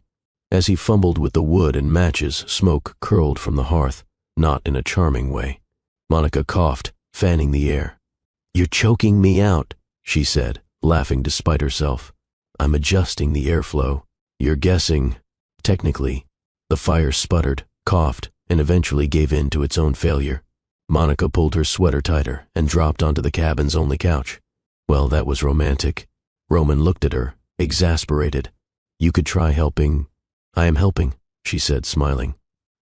As he fumbled with the wood and matches, smoke curled from the hearth, not in a charming way. Monica coughed, fanning the air. You're choking me out, she said, laughing despite herself. I'm adjusting the airflow. You're guessing. Technically. The fire sputtered, coughed, and eventually gave in to its own failure. Monica pulled her sweater tighter and dropped onto the cabin's only couch. Well, that was romantic. Roman looked at her, exasperated. You could try helping. I am helping, she said, smiling.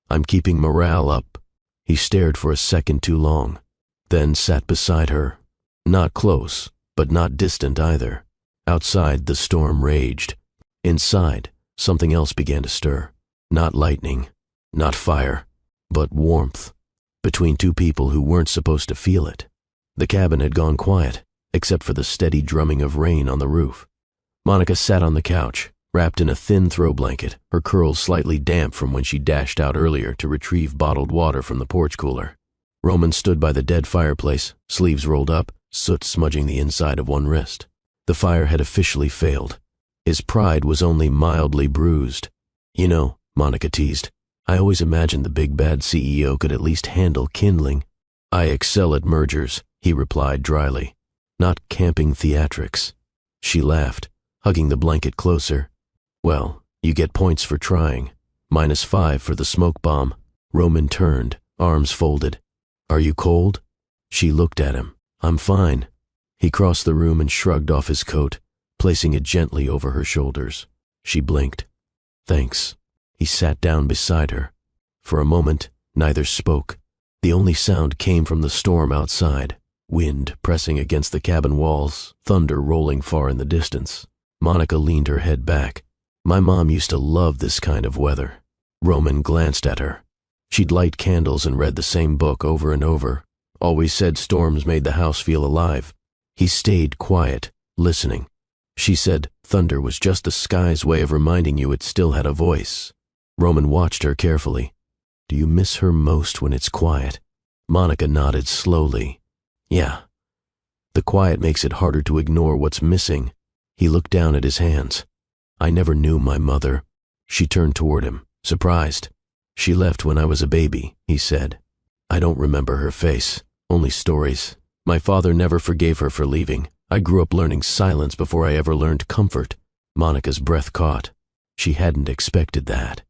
I'm keeping morale up. He stared for a second too long, then sat beside her. Not close, but not distant either. Outside, the storm raged. Inside, something else began to stir. Not lightning, not fire, but warmth. Between two people who weren't supposed to feel it. The cabin had gone quiet, except for the steady drumming of rain on the roof. Monica sat on the couch, wrapped in a thin throw blanket, her curls slightly damp from when she dashed out earlier to retrieve bottled water from the porch cooler. Roman stood by the dead fireplace, sleeves rolled up, soot smudging the inside of one wrist. The fire had officially failed. His pride was only mildly bruised. "You know," Monica teased, "I always imagined the big bad CEO could at least handle kindling." "I excel at mergers," he replied dryly, "not camping theatrics." She laughed, hugging the blanket closer. "Well, you get points for trying. -5 for the smoke bomb." Roman turned, arms folded. "Are you cold?" She looked at him. "I'm fine." He crossed the room and shrugged off his coat, placing it gently over her shoulders. She blinked. "Thanks." He sat down beside her. For a moment, neither spoke. The only sound came from the storm outside, wind pressing against the cabin walls, thunder rolling far in the distance. Monica leaned her head back. "My mom used to love this kind of weather." Roman glanced at her. She'd light candles and read the same book over and over. Always said storms made the house feel alive. He stayed quiet, listening. She said thunder was just the sky's way of reminding you it still had a voice. Roman watched her carefully. "Do you miss her most when it's quiet?" Monica nodded slowly. "Yeah. The quiet makes it harder to ignore what's missing." He looked down at his hands. "I never knew my mother." She turned toward him, surprised. "She left when I was a baby," he said. "I don't remember her face, only stories. My father never forgave her for leaving. I grew up learning silence before I ever learned comfort." Monica's breath caught. She hadn't expected that.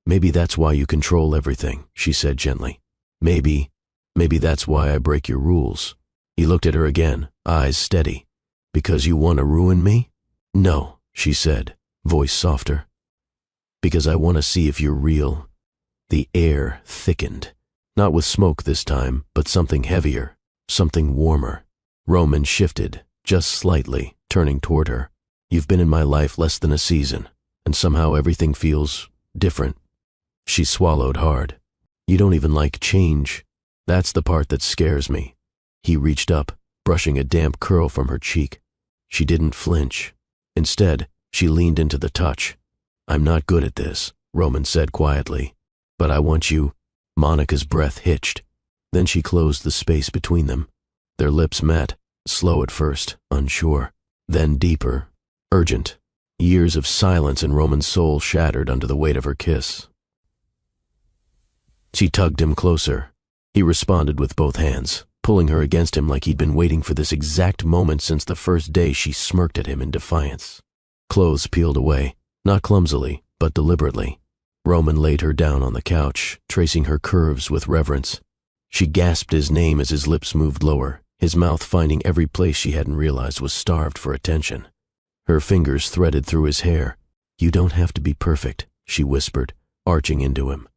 "Maybe that's why you control everything," she said gently. Maybe that's why I break your rules." He looked at her again, eyes steady. "Because you want to ruin me?" "No," she said, voice softer. "Because I want to see if you're real." The air thickened. Not with smoke this time, but something heavier, something warmer. Roman shifted, just slightly, turning toward her. "You've been in my life less than a season, and somehow everything feels different." She swallowed hard. "You don't even like change. That's the part that scares me." He reached up, brushing a damp curl from her cheek. She didn't flinch. Instead, she leaned into the touch. "I'm not good at this," Roman said quietly. "But I want you." Monica's breath hitched. Then she closed the space between them. Their lips met, slow at first, unsure. Then deeper, urgent. Years of silence in Roman's soul shattered under the weight of her kiss. She tugged him closer. He responded with both hands, pulling her against him like he'd been waiting for this exact moment since the first day she smirked at him in defiance. Clothes peeled away, not clumsily, but deliberately. Roman laid her down on the couch, tracing her curves with reverence. She gasped his name as his lips moved lower, his mouth finding every place she hadn't realized was starved for attention. Her fingers threaded through his hair. "You don't have to be perfect," she whispered, arching into him.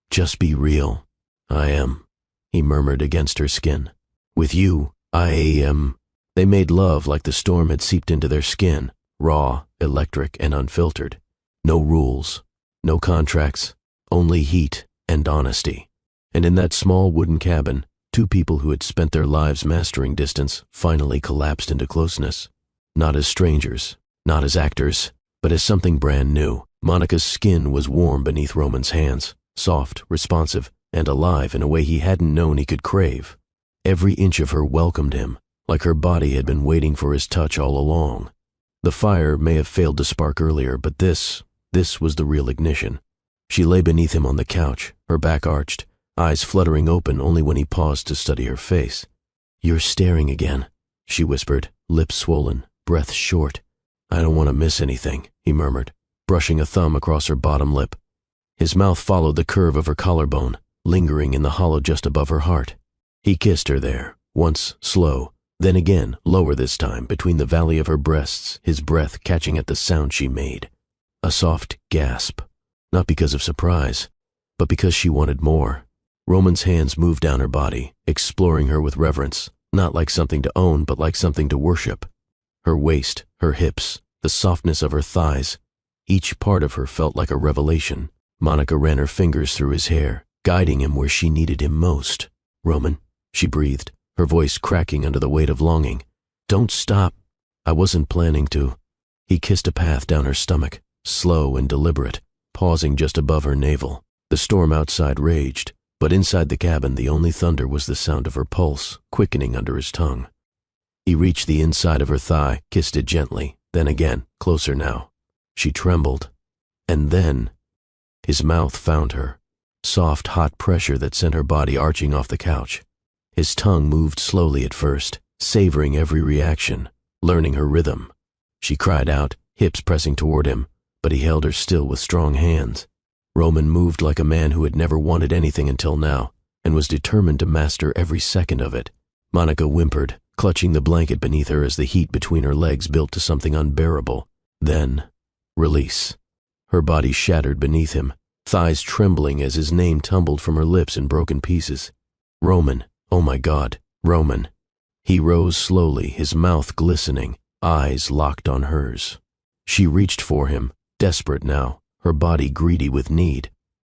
"Just be real." "I am," he murmured against her skin. "With you, I am." They made love like the storm had seeped into their skin, raw, electric, and unfiltered. No rules, no contracts, only heat and honesty. And in that small wooden cabin, two people who had spent their lives mastering distance finally collapsed into closeness. Not as strangers, not as actors, but as something brand new. Monica's skin was warm beneath Roman's hands, soft, responsive, and alive in a way he hadn't known he could crave. Every inch of her welcomed him, like her body had been waiting for his touch all along. The fire may have failed to spark earlier, but this was the real ignition. She lay beneath him on the couch, her back arched, eyes fluttering open only when he paused to study her face. "You're staring again," she whispered, lips swollen, breath short. "I don't want to miss anything," he murmured, brushing a thumb across her bottom lip. His mouth followed the curve of her collarbone, lingering in the hollow just above her heart. He kissed her there, once slow, then again, lower this time, between the valley of her breasts, his breath catching at the sound she made. A soft gasp, not because of surprise, but because she wanted more. Roman's hands moved down her body, exploring her with reverence, not like something to own, but like something to worship. Her waist, her hips, the softness of her thighs, each part of her felt like a revelation. Monica ran her fingers through his hair, guiding him where she needed him most. "Roman," she breathed, her voice cracking under the weight of longing. "Don't stop." "I wasn't planning to." He kissed a path down her stomach, slow and deliberate, pausing just above her navel. The storm outside raged, but inside the cabin the only thunder was the sound of her pulse, quickening under his tongue. He reached the inside of her thigh, kissed it gently, then again, closer now. She trembled. And then his mouth found her, soft, hot pressure that sent her body arching off the couch. His tongue moved slowly at first, savoring every reaction, learning her rhythm. She cried out, hips pressing toward him, but he held her still with strong hands. Roman moved like a man who had never wanted anything until now, and was determined to master every second of it. Monica whimpered, clutching the blanket beneath her as the heat between her legs built to something unbearable. Then, release. Her body shattered beneath him, thighs trembling as his name tumbled from her lips in broken pieces. "Roman, oh my God, Roman." He rose slowly, his mouth glistening, eyes locked on hers. She reached for him, desperate now, her body greedy with need.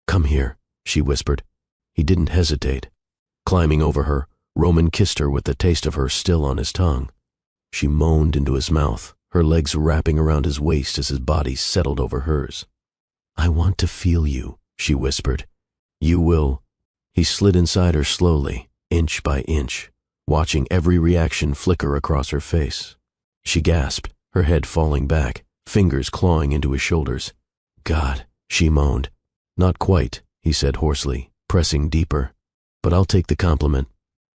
"Come here," she whispered. He didn't hesitate. Climbing over her, Roman kissed her with the taste of her still on his tongue. She moaned into his mouth, her legs wrapping around his waist as his body settled over hers. "I want to feel you," she whispered. "You will." He slid inside her slowly, inch by inch, watching every reaction flicker across her face. She gasped, her head falling back, fingers clawing into his shoulders. "God," she moaned. "Not quite," he said hoarsely, pressing deeper. "But I'll take the compliment."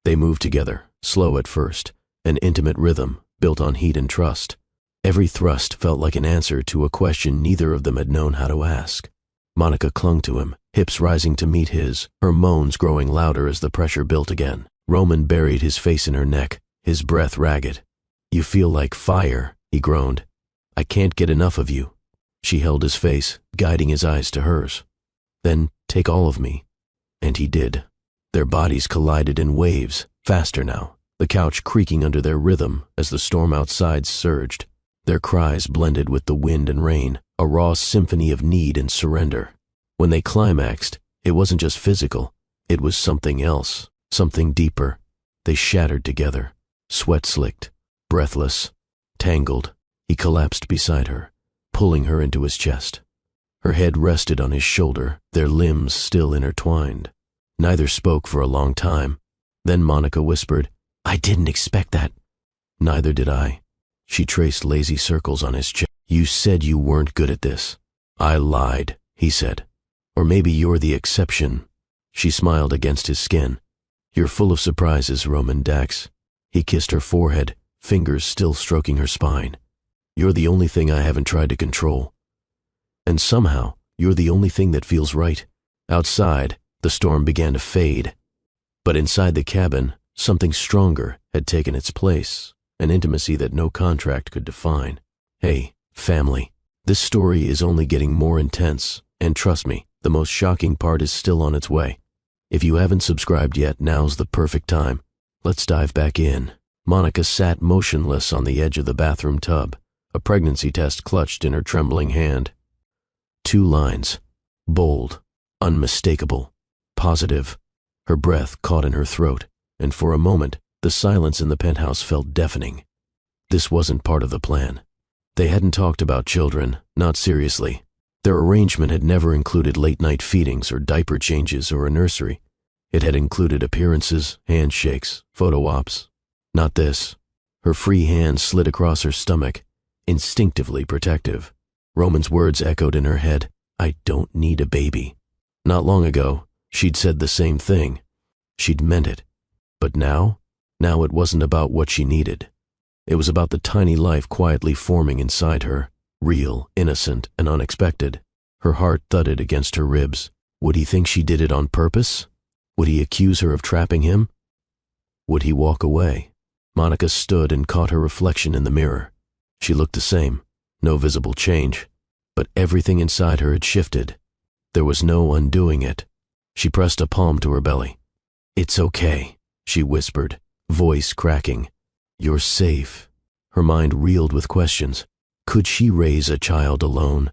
They moved together, slow at first, an intimate rhythm built on heat and trust. Every thrust felt like an answer to a question neither of them had known how to ask. Monica clung to him, hips rising to meet his, her moans growing louder as the pressure built again. Roman buried his face in her neck, his breath ragged. "You feel like fire," he groaned. "I can't get enough of you." She held his face, guiding his eyes to hers. "Then take all of me." And he did. Their bodies collided in waves, faster now, the couch creaking under their rhythm as the storm outside surged. Their cries blended with the wind and rain, a raw symphony of need and surrender. When they climaxed, it wasn't just physical, it was something else, something deeper. They shattered together, sweat-slicked, breathless, tangled. He collapsed beside her, pulling her into his chest. Her head rested on his shoulder, their limbs still intertwined. Neither spoke for a long time. Then Monica whispered, "I didn't expect that." "Neither did I." She traced lazy circles on his chest. "You said you weren't good at this." "I lied," he said. "Or maybe you're the exception." She smiled against his skin. "You're full of surprises, Roman Dax." He kissed her forehead, fingers still stroking her spine. "You're the only thing I haven't tried to control. And somehow, you're the only thing that feels right." Outside, the storm began to fade. But inside the cabin, something stronger had taken its place, an intimacy that no contract could define. Hey, family, this story is only getting more intense, and trust me, the most shocking part is still on its way. If you haven't subscribed yet, now's the perfect time. Let's dive back in. Monica sat motionless on the edge of the bathroom tub, a pregnancy test clutched in her trembling hand. 2 lines, bold, unmistakable, positive. Her breath caught in her throat, and for a moment, the silence in the penthouse felt deafening. This wasn't part of the plan. They hadn't talked about children, not seriously. Their arrangement had never included late-night feedings or diaper changes or a nursery. It had included appearances, handshakes, photo ops. Not this. Her free hand slid across her stomach, instinctively protective. Roman's words echoed in her head, "I don't need a baby." Not long ago, she'd said the same thing. She'd meant it. But now it wasn't about what she needed. It was about the tiny life quietly forming inside her, real, innocent, and unexpected. Her heart thudded against her ribs. Would he think she did it on purpose? Would he accuse her of trapping him? Would he walk away? Monica stood and caught her reflection in the mirror. She looked the same, no visible change, but everything inside her had shifted. There was no undoing it. She pressed a palm to her belly. "It's okay," she whispered, voice cracking. "You're safe." Her mind reeled with questions. Could she raise a child alone?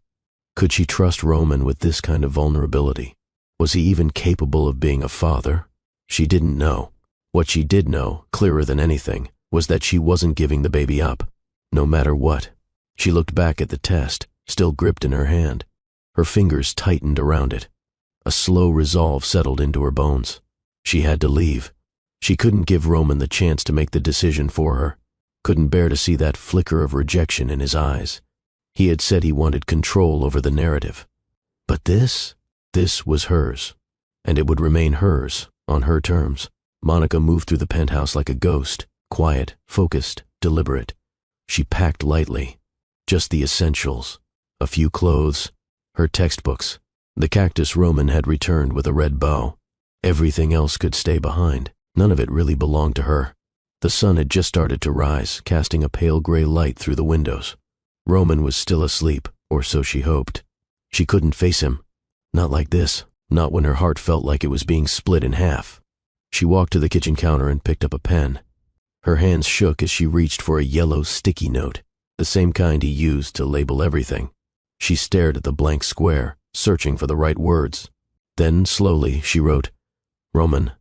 Could she trust Roman with this kind of vulnerability? Was he even capable of being a father? She didn't know. What she did know, clearer than anything, was that she wasn't giving the baby up, no matter what. She looked back at the test, still gripped in her hand. Her fingers tightened around it. A slow resolve settled into her bones. She had to leave. She couldn't give Roman the chance to make the decision for her. Couldn't bear to see that flicker of rejection in his eyes. He had said he wanted control over the narrative. But this was hers. And it would remain hers, on her terms. Monica moved through the penthouse like a ghost, quiet, focused, deliberate. She packed lightly. Just the essentials. A few clothes. Her textbooks. The cactus Roman had returned with a red bow. Everything else could stay behind. None of it really belonged to her. The sun had just started to rise, casting a pale gray light through the windows. Roman was still asleep, or so she hoped. She couldn't face him. Not like this. Not when her heart felt like it was being split in half. She walked to the kitchen counter and picked up a pen. Her hands shook as she reached for a yellow sticky note, the same kind he used to label everything. She stared at the blank square, searching for the right words. Then, slowly, she wrote, "Roman,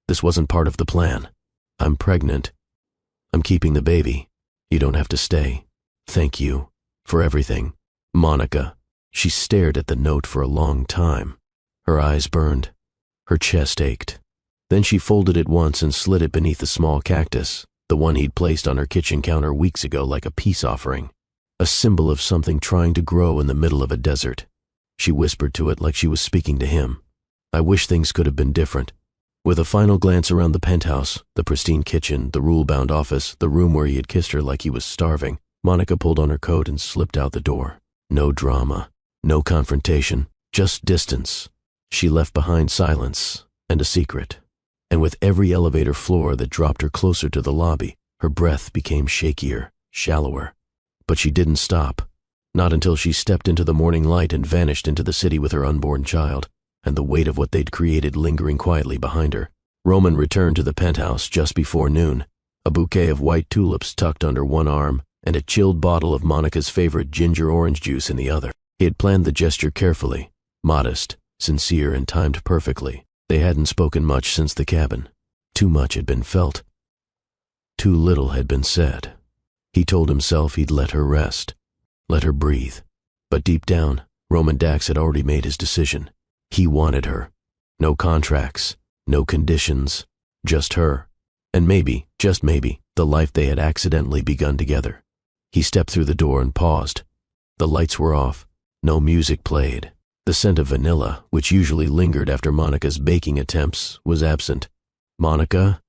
this wasn't part of the plan. I'm pregnant. I'm keeping the baby. You don't have to stay. Thank you for everything. Monica." She stared at the note for a long time. Her eyes burned. Her chest ached. Then she folded it once and slid it beneath the small cactus, the one he'd placed on her kitchen counter weeks ago like a peace offering, a symbol of something trying to grow in the middle of a desert. She whispered to it like she was speaking to him. "I wish things could have been different." With a final glance around the penthouse, the pristine kitchen, the rule-bound office, the room where he had kissed her like he was starving, Monica pulled on her coat and slipped out the door. No drama, no confrontation, just distance. She left behind silence and a secret. And with every elevator floor that dropped her closer to the lobby, her breath became shakier, shallower. But she didn't stop. Not until she stepped into the morning light and vanished into the city with her unborn child, and the weight of what they'd created lingering quietly behind her. Roman returned to the penthouse just before noon, a bouquet of white tulips tucked under one arm and a chilled bottle of Monica's favorite ginger orange juice in the other. He had planned the gesture carefully, modest, sincere, and timed perfectly. They hadn't spoken much since the cabin. Too much had been felt. Too little had been said. He told himself he'd let her rest, let her breathe. But deep down, Roman Dax had already made his decision. He wanted her. No contracts, no conditions, just her. And maybe, just maybe, the life they had accidentally begun together. He stepped through the door and paused. The lights were off. No music played. The scent of vanilla, which usually lingered after Monica's baking attempts, was absent. "Monica?"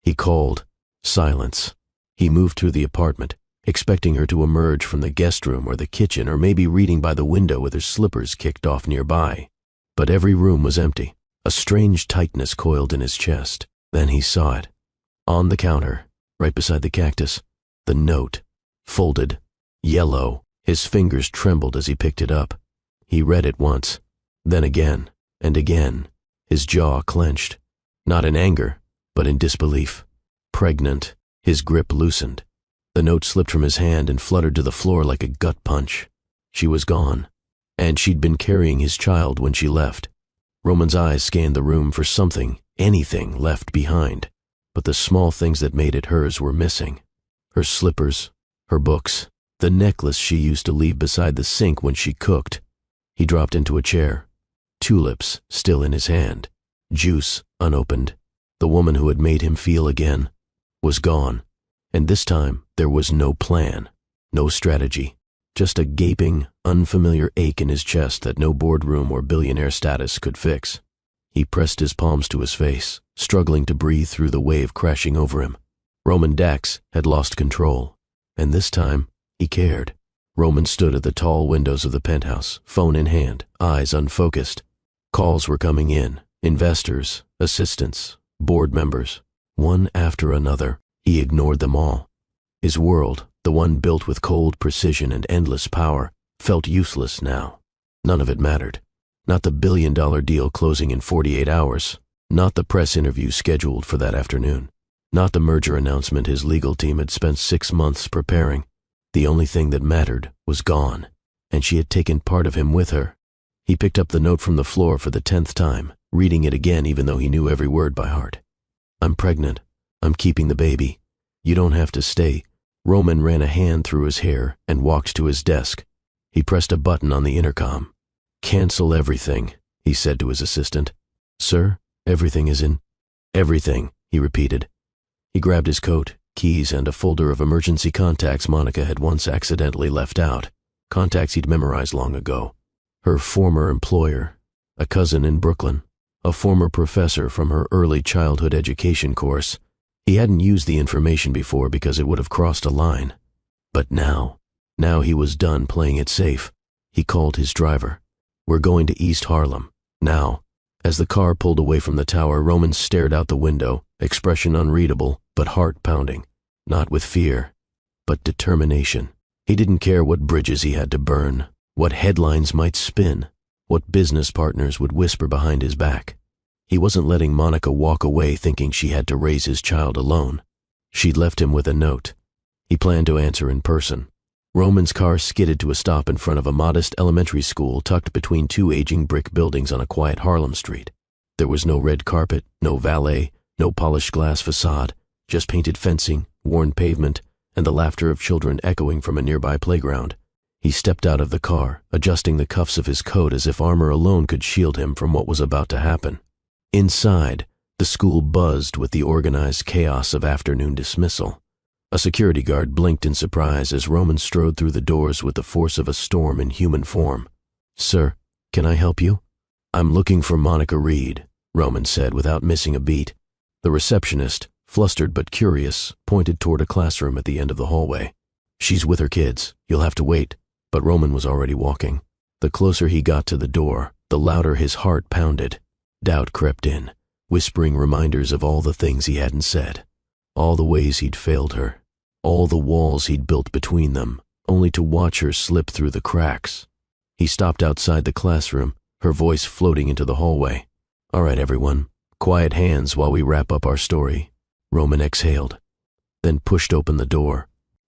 he called. Silence. He moved through the apartment, expecting her to emerge from the guest room or the kitchen or maybe reading by the window with her slippers kicked off nearby. But every room was empty. A strange tightness coiled in his chest. Then he saw it. On the counter, right beside the cactus, the note, folded, yellow. His fingers trembled as he picked it up. He read it once, then again, and again. His jaw clenched, not in anger, but in disbelief. Pregnant, his grip loosened. The note slipped from his hand and fluttered to the floor like a gut punch. She was gone, and she'd been carrying his child when she left. Roman's eyes scanned the room for something, anything left behind, but the small things that made it hers were missing. Her slippers, her books, the necklace she used to leave beside the sink when she cooked. He dropped into a chair, tulips still in his hand, juice unopened. The woman who had made him feel again was gone, and this time there was no plan, no strategy, just a gaping, unfamiliar ache in his chest that no boardroom or billionaire status could fix. He pressed his palms to his face, struggling to breathe through the wave crashing over him. Roman Dax had lost control, and this time he cared. Roman stood at the tall windows of the penthouse, phone in hand, eyes unfocused. Calls were coming in, investors, assistants, board members. One after another, he ignored them all. His world, the one built with cold precision and endless power, felt useless now. None of it mattered. Not the billion-dollar deal closing in 48 hours. Not the press interview scheduled for that afternoon. Not the merger announcement his legal team had spent 6 months preparing. The only thing that mattered was gone. and she had taken part of him with her. He picked up the note from the floor for the 10th time, reading it again even though he knew every word by heart. I'm pregnant. I'm keeping the baby. You don't have to stay. Roman ran a hand through his hair and walked to his desk. He pressed a button on the intercom. Cancel everything, he said to his assistant. Sir, everything is in. Everything, he repeated. He grabbed his coat, keys, and a folder of emergency contacts Monica had once accidentally left out, contacts he'd memorized long ago. Her former employer, a cousin in Brooklyn, a former professor from her early childhood education course. He hadn't used the information before because it would have crossed a line. But now he was done playing it safe. He called his driver. We're going to East Harlem, now. As the car pulled away from the tower, Roman stared out the window, expression unreadable, but heart-pounding. Not with fear, but determination. He didn't care what bridges he had to burn, what headlines might spin, what business partners would whisper behind his back. He wasn't letting Monica walk away thinking she had to raise his child alone. She'd left him with a note. He planned to answer in person. Roman's car skidded to a stop in front of a modest elementary school tucked between two aging brick buildings on a quiet Harlem street. There was no red carpet, no valet, no polished glass facade, just painted fencing, worn pavement, and the laughter of children echoing from a nearby playground. He stepped out of the car, adjusting the cuffs of his coat as if armor alone could shield him from what was about to happen. Inside, the school buzzed with the organized chaos of afternoon dismissal. A security guard blinked in surprise as Roman strode through the doors with the force of a storm in human form. Sir, can I help you? I'm looking for Monica Reed, Roman said without missing a beat. The receptionist, flustered but curious, pointed toward a classroom at the end of the hallway. She's with her kids. You'll have to wait. But Roman was already walking. The closer he got to the door, the louder his heart pounded. Doubt crept in, whispering reminders of all the things he hadn't said, all the ways he'd failed her, all the walls he'd built between them, only to watch her slip through the cracks. He stopped outside the classroom, her voice floating into the hallway. All right, everyone, quiet hands while we wrap up our story. Roman exhaled, then pushed open the door.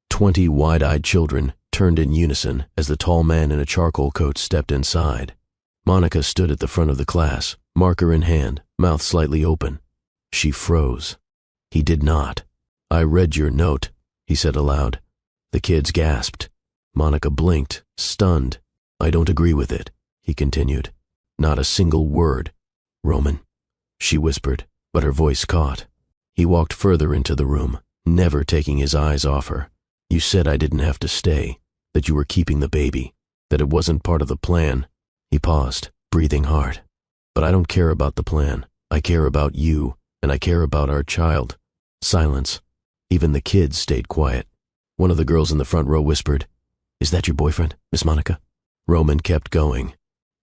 20 wide-eyed children turned in unison as the tall man in a charcoal coat stepped inside. Monica stood at the front of the class, marker in hand, mouth slightly open. She froze. He did not. I read your note, he said aloud. The kids gasped. Monica blinked, stunned. I don't agree with it, he continued. Not a single word. Roman, she whispered, but her voice caught. He walked further into the room, never taking his eyes off her. You said I didn't have to stay, that you were keeping the baby, that it wasn't part of the plan. He paused, breathing hard. But I don't care about the plan. I care about you, and I care about our child. Silence. Even the kids stayed quiet. One of the girls in the front row whispered, Is that your boyfriend, Miss Monica? Roman kept going.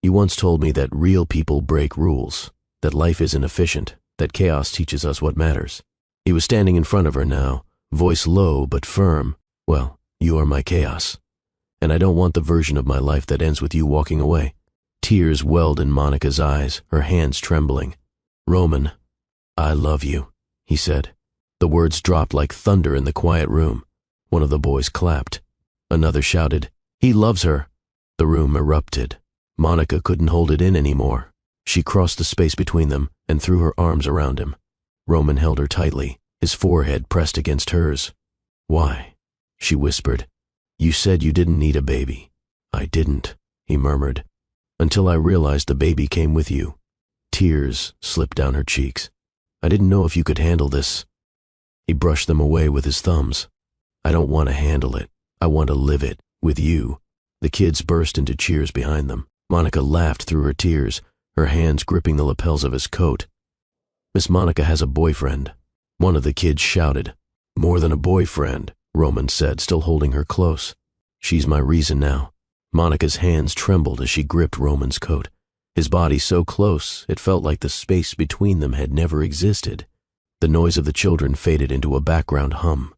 You once told me that real people break rules, that life isn't efficient, that chaos teaches us what matters. He was standing in front of her now, voice low but firm. Well, you are my chaos. And I don't want the version of my life that ends with you walking away. Tears welled in Monica's eyes, her hands trembling. Roman, I love you, he said. The words dropped like thunder in the quiet room. One of the boys clapped. Another shouted, He loves her. The room erupted. Monica couldn't hold it in anymore. She crossed the space between them and threw her arms around him. Roman held her tightly, his forehead pressed against hers. Why? She whispered. You said you didn't need a baby. I didn't, he murmured. Until I realized the baby came with you. Tears slipped down her cheeks. I didn't know if you could handle this. He brushed them away with his thumbs. I don't want to handle it. I want to live it, with you. The kids burst into cheers behind them. Monica laughed through her tears, her hands gripping the lapels of his coat. Miss Monica has a boyfriend. One of the kids shouted. More than a boyfriend, Roman said, still holding her close. She's my reason now. Monica's hands trembled as she gripped Roman's coat. His body so close, it felt like the space between them had never existed. The noise of the children faded into a background hum.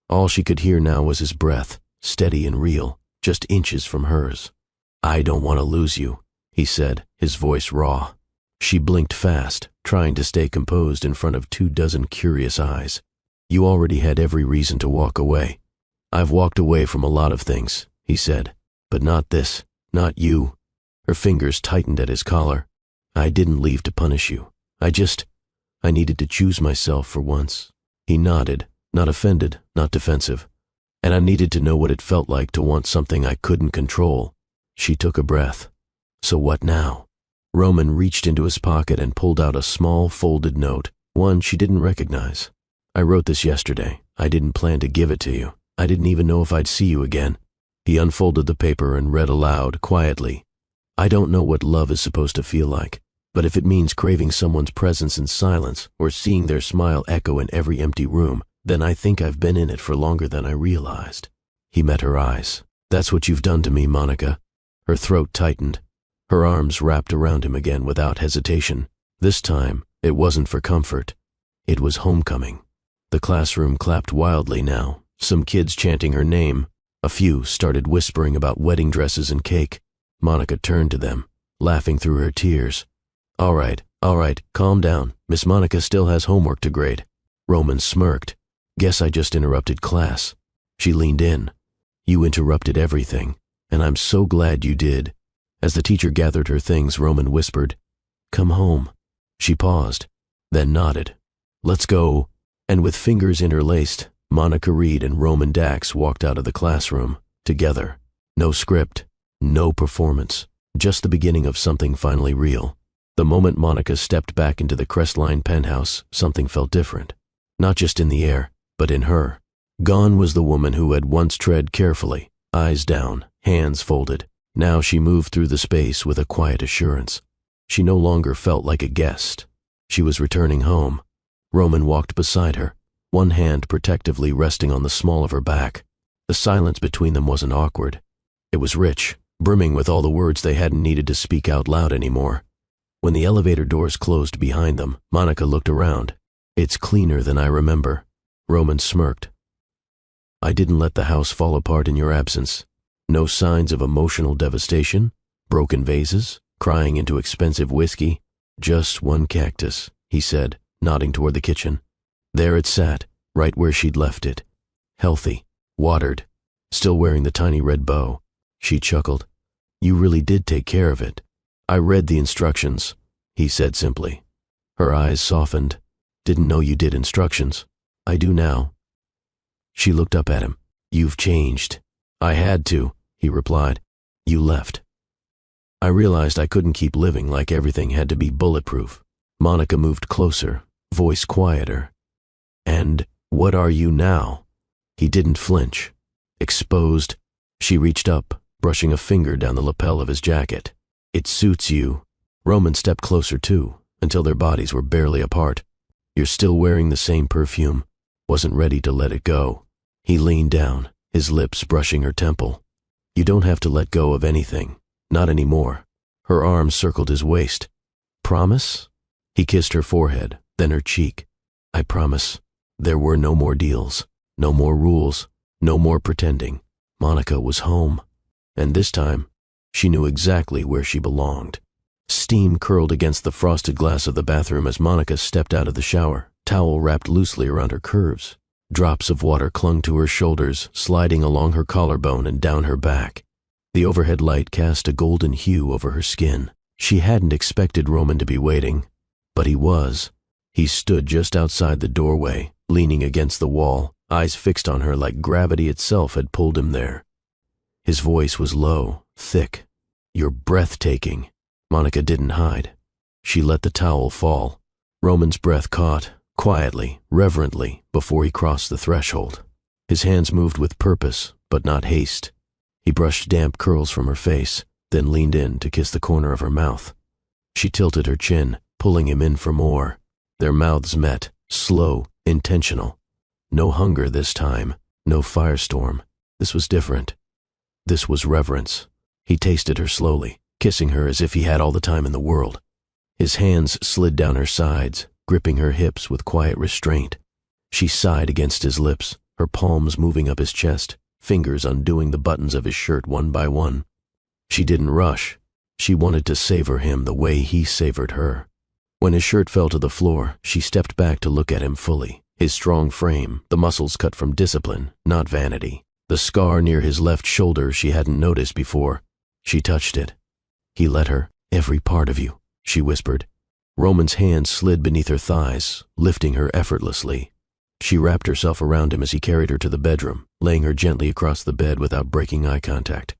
All she could hear now was his breath, steady and real, just inches from hers. I don't want to lose you, he said, his voice raw. She blinked fast, trying to stay composed in front of 24 curious eyes. You already had every reason to walk away. I've walked away from a lot of things, he said, But not this, not you. Her fingers tightened at his collar. I didn't leave to punish you. I needed to choose myself for once. He nodded, not offended, not defensive. And I needed to know what it felt like to want something I couldn't control. She took a breath. So what now? Roman reached into his pocket and pulled out a small folded note, one she didn't recognize. I wrote this yesterday. I didn't plan to give it to you. I didn't even know if I'd see you again. He unfolded the paper and read aloud, quietly. I don't know what love is supposed to feel like, but if it means craving someone's presence in silence or seeing their smile echo in every empty room, then I think I've been in it for longer than I realized. He met her eyes. That's what you've done to me, Monica. Her throat tightened. Her arms wrapped around him again without hesitation. This time, it wasn't for comfort. It was homecoming. The classroom clapped wildly now, some kids chanting her name. A few started whispering about wedding dresses and cake. Monica turned to them, laughing through her tears. All right, calm down. Miss Monica still has homework to grade. Roman smirked. Guess I just interrupted class. She leaned in. You interrupted everything, and I'm so glad you did. As the teacher gathered her things, Roman whispered, Come home. She paused, then nodded. Let's go. And with fingers interlaced, Monica Reed and Roman Dax walked out of the classroom, together. No script, no performance, just the beginning of something finally real. The moment Monica stepped back into the Crestline penthouse, something felt different. Not just in the air, but in her. Gone was the woman who had once tread carefully, eyes down, hands folded. Now she moved through the space with a quiet assurance. She no longer felt like a guest. She was returning home. Roman walked beside her, one hand protectively resting on the small of her back. The silence between them wasn't awkward. It was rich, brimming with all the words they hadn't needed to speak out loud anymore. When the elevator doors closed behind them, Monica looked around. It's cleaner than I remember. Roman smirked. I didn't let the house fall apart in your absence. No signs of emotional devastation, broken vases, crying into expensive whiskey. Just one cactus, he said, nodding toward the kitchen. There it sat, right where she'd left it. Healthy, watered, still wearing the tiny red bow. She chuckled. You really did take care of it. I read the instructions, he said simply. Her eyes softened. Didn't know you did instructions. I do now. She looked up at him. You've changed. I had to, he replied. You left. I realized I couldn't keep living like everything had to be bulletproof. Monica moved closer, voice quieter. And what are you now? He didn't flinch. Exposed. She reached up, brushing a finger down the lapel of his jacket. It suits you. Roman stepped closer too, until their bodies were barely apart. You're still wearing the same perfume. Wasn't ready to let it go. He leaned down, his lips brushing her temple. You don't have to let go of anything. Not anymore. Her arms circled his waist. Promise? He kissed her forehead, then her cheek. I promise. There were no more deals, no more rules, no more pretending. Monica was home. And this time, she knew exactly where she belonged. Steam curled against the frosted glass of the bathroom as Monica stepped out of the shower, towel wrapped loosely around her curves. Drops of water clung to her shoulders, sliding along her collarbone and down her back. The overhead light cast a golden hue over her skin. She hadn't expected Roman to be waiting, but he was. He stood just outside the doorway, leaning against the wall, eyes fixed on her like gravity itself had pulled him there. His voice was low, thick. You're breathtaking. Monica didn't hide. She let the towel fall. Roman's breath caught, quietly, reverently, before he crossed the threshold. His hands moved with purpose, but not haste. He brushed damp curls from her face, then leaned in to kiss the corner of her mouth. She tilted her chin, pulling him in for more. Their mouths met, slow, intentional. No hunger this time, no firestorm. This was different. This was reverence. He tasted her slowly, kissing her as if he had all the time in the world. His hands slid down her sides, gripping her hips with quiet restraint. She sighed against his lips, her palms moving up his chest, fingers undoing the buttons of his shirt one by one. She didn't rush. She wanted to savor him the way he savored her. When his shirt fell to the floor, she stepped back to look at him fully. His strong frame, the muscles cut from discipline, not vanity. The scar near his left shoulder she hadn't noticed before. She touched it. He let her. "Every part of you," she whispered. Roman's hand slid beneath her thighs, lifting her effortlessly. She wrapped herself around him as he carried her to the bedroom, laying her gently across the bed without breaking eye contact.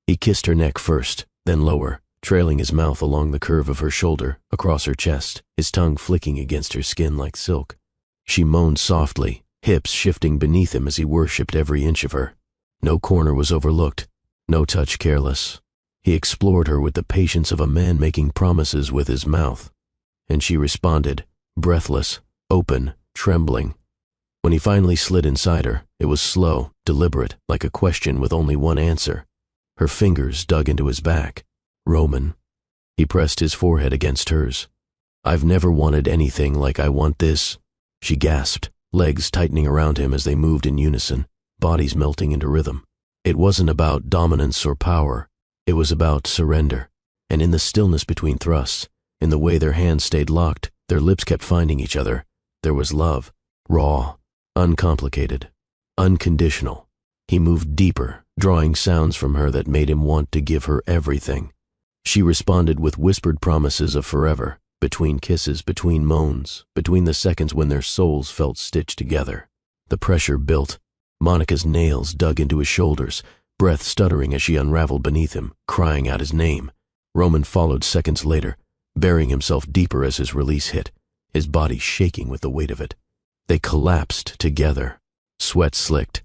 He kissed her neck first, then lower, trailing his mouth along the curve of her shoulder, across her chest, his tongue flicking against her skin like silk. She moaned softly, hips shifting beneath him as he worshipped every inch of her. No corner was overlooked, no touch careless. He explored her with the patience of a man making promises with his mouth. And she responded, breathless, open, trembling. When he finally slid inside her, it was slow, deliberate, like a question with only one answer. Her fingers dug into his back. "Roman." He pressed his forehead against hers. "I've never wanted anything like I want this," she gasped, legs tightening around him as they moved in unison, bodies melting into rhythm. It wasn't about dominance or power. It was about surrender. And in the stillness between thrusts, in the way their hands stayed locked, their lips kept finding each other, there was love. Raw, uncomplicated, unconditional. He moved deeper, drawing sounds from her that made him want to give her everything. She responded with whispered promises of forever, between kisses, between moans, between the seconds when their souls felt stitched together. The pressure built. Monica's nails dug into his shoulders, breath stuttering as she unraveled beneath him, crying out his name. Roman followed seconds later, burying himself deeper as his release hit, his body shaking with the weight of it. They collapsed together, sweat slicked,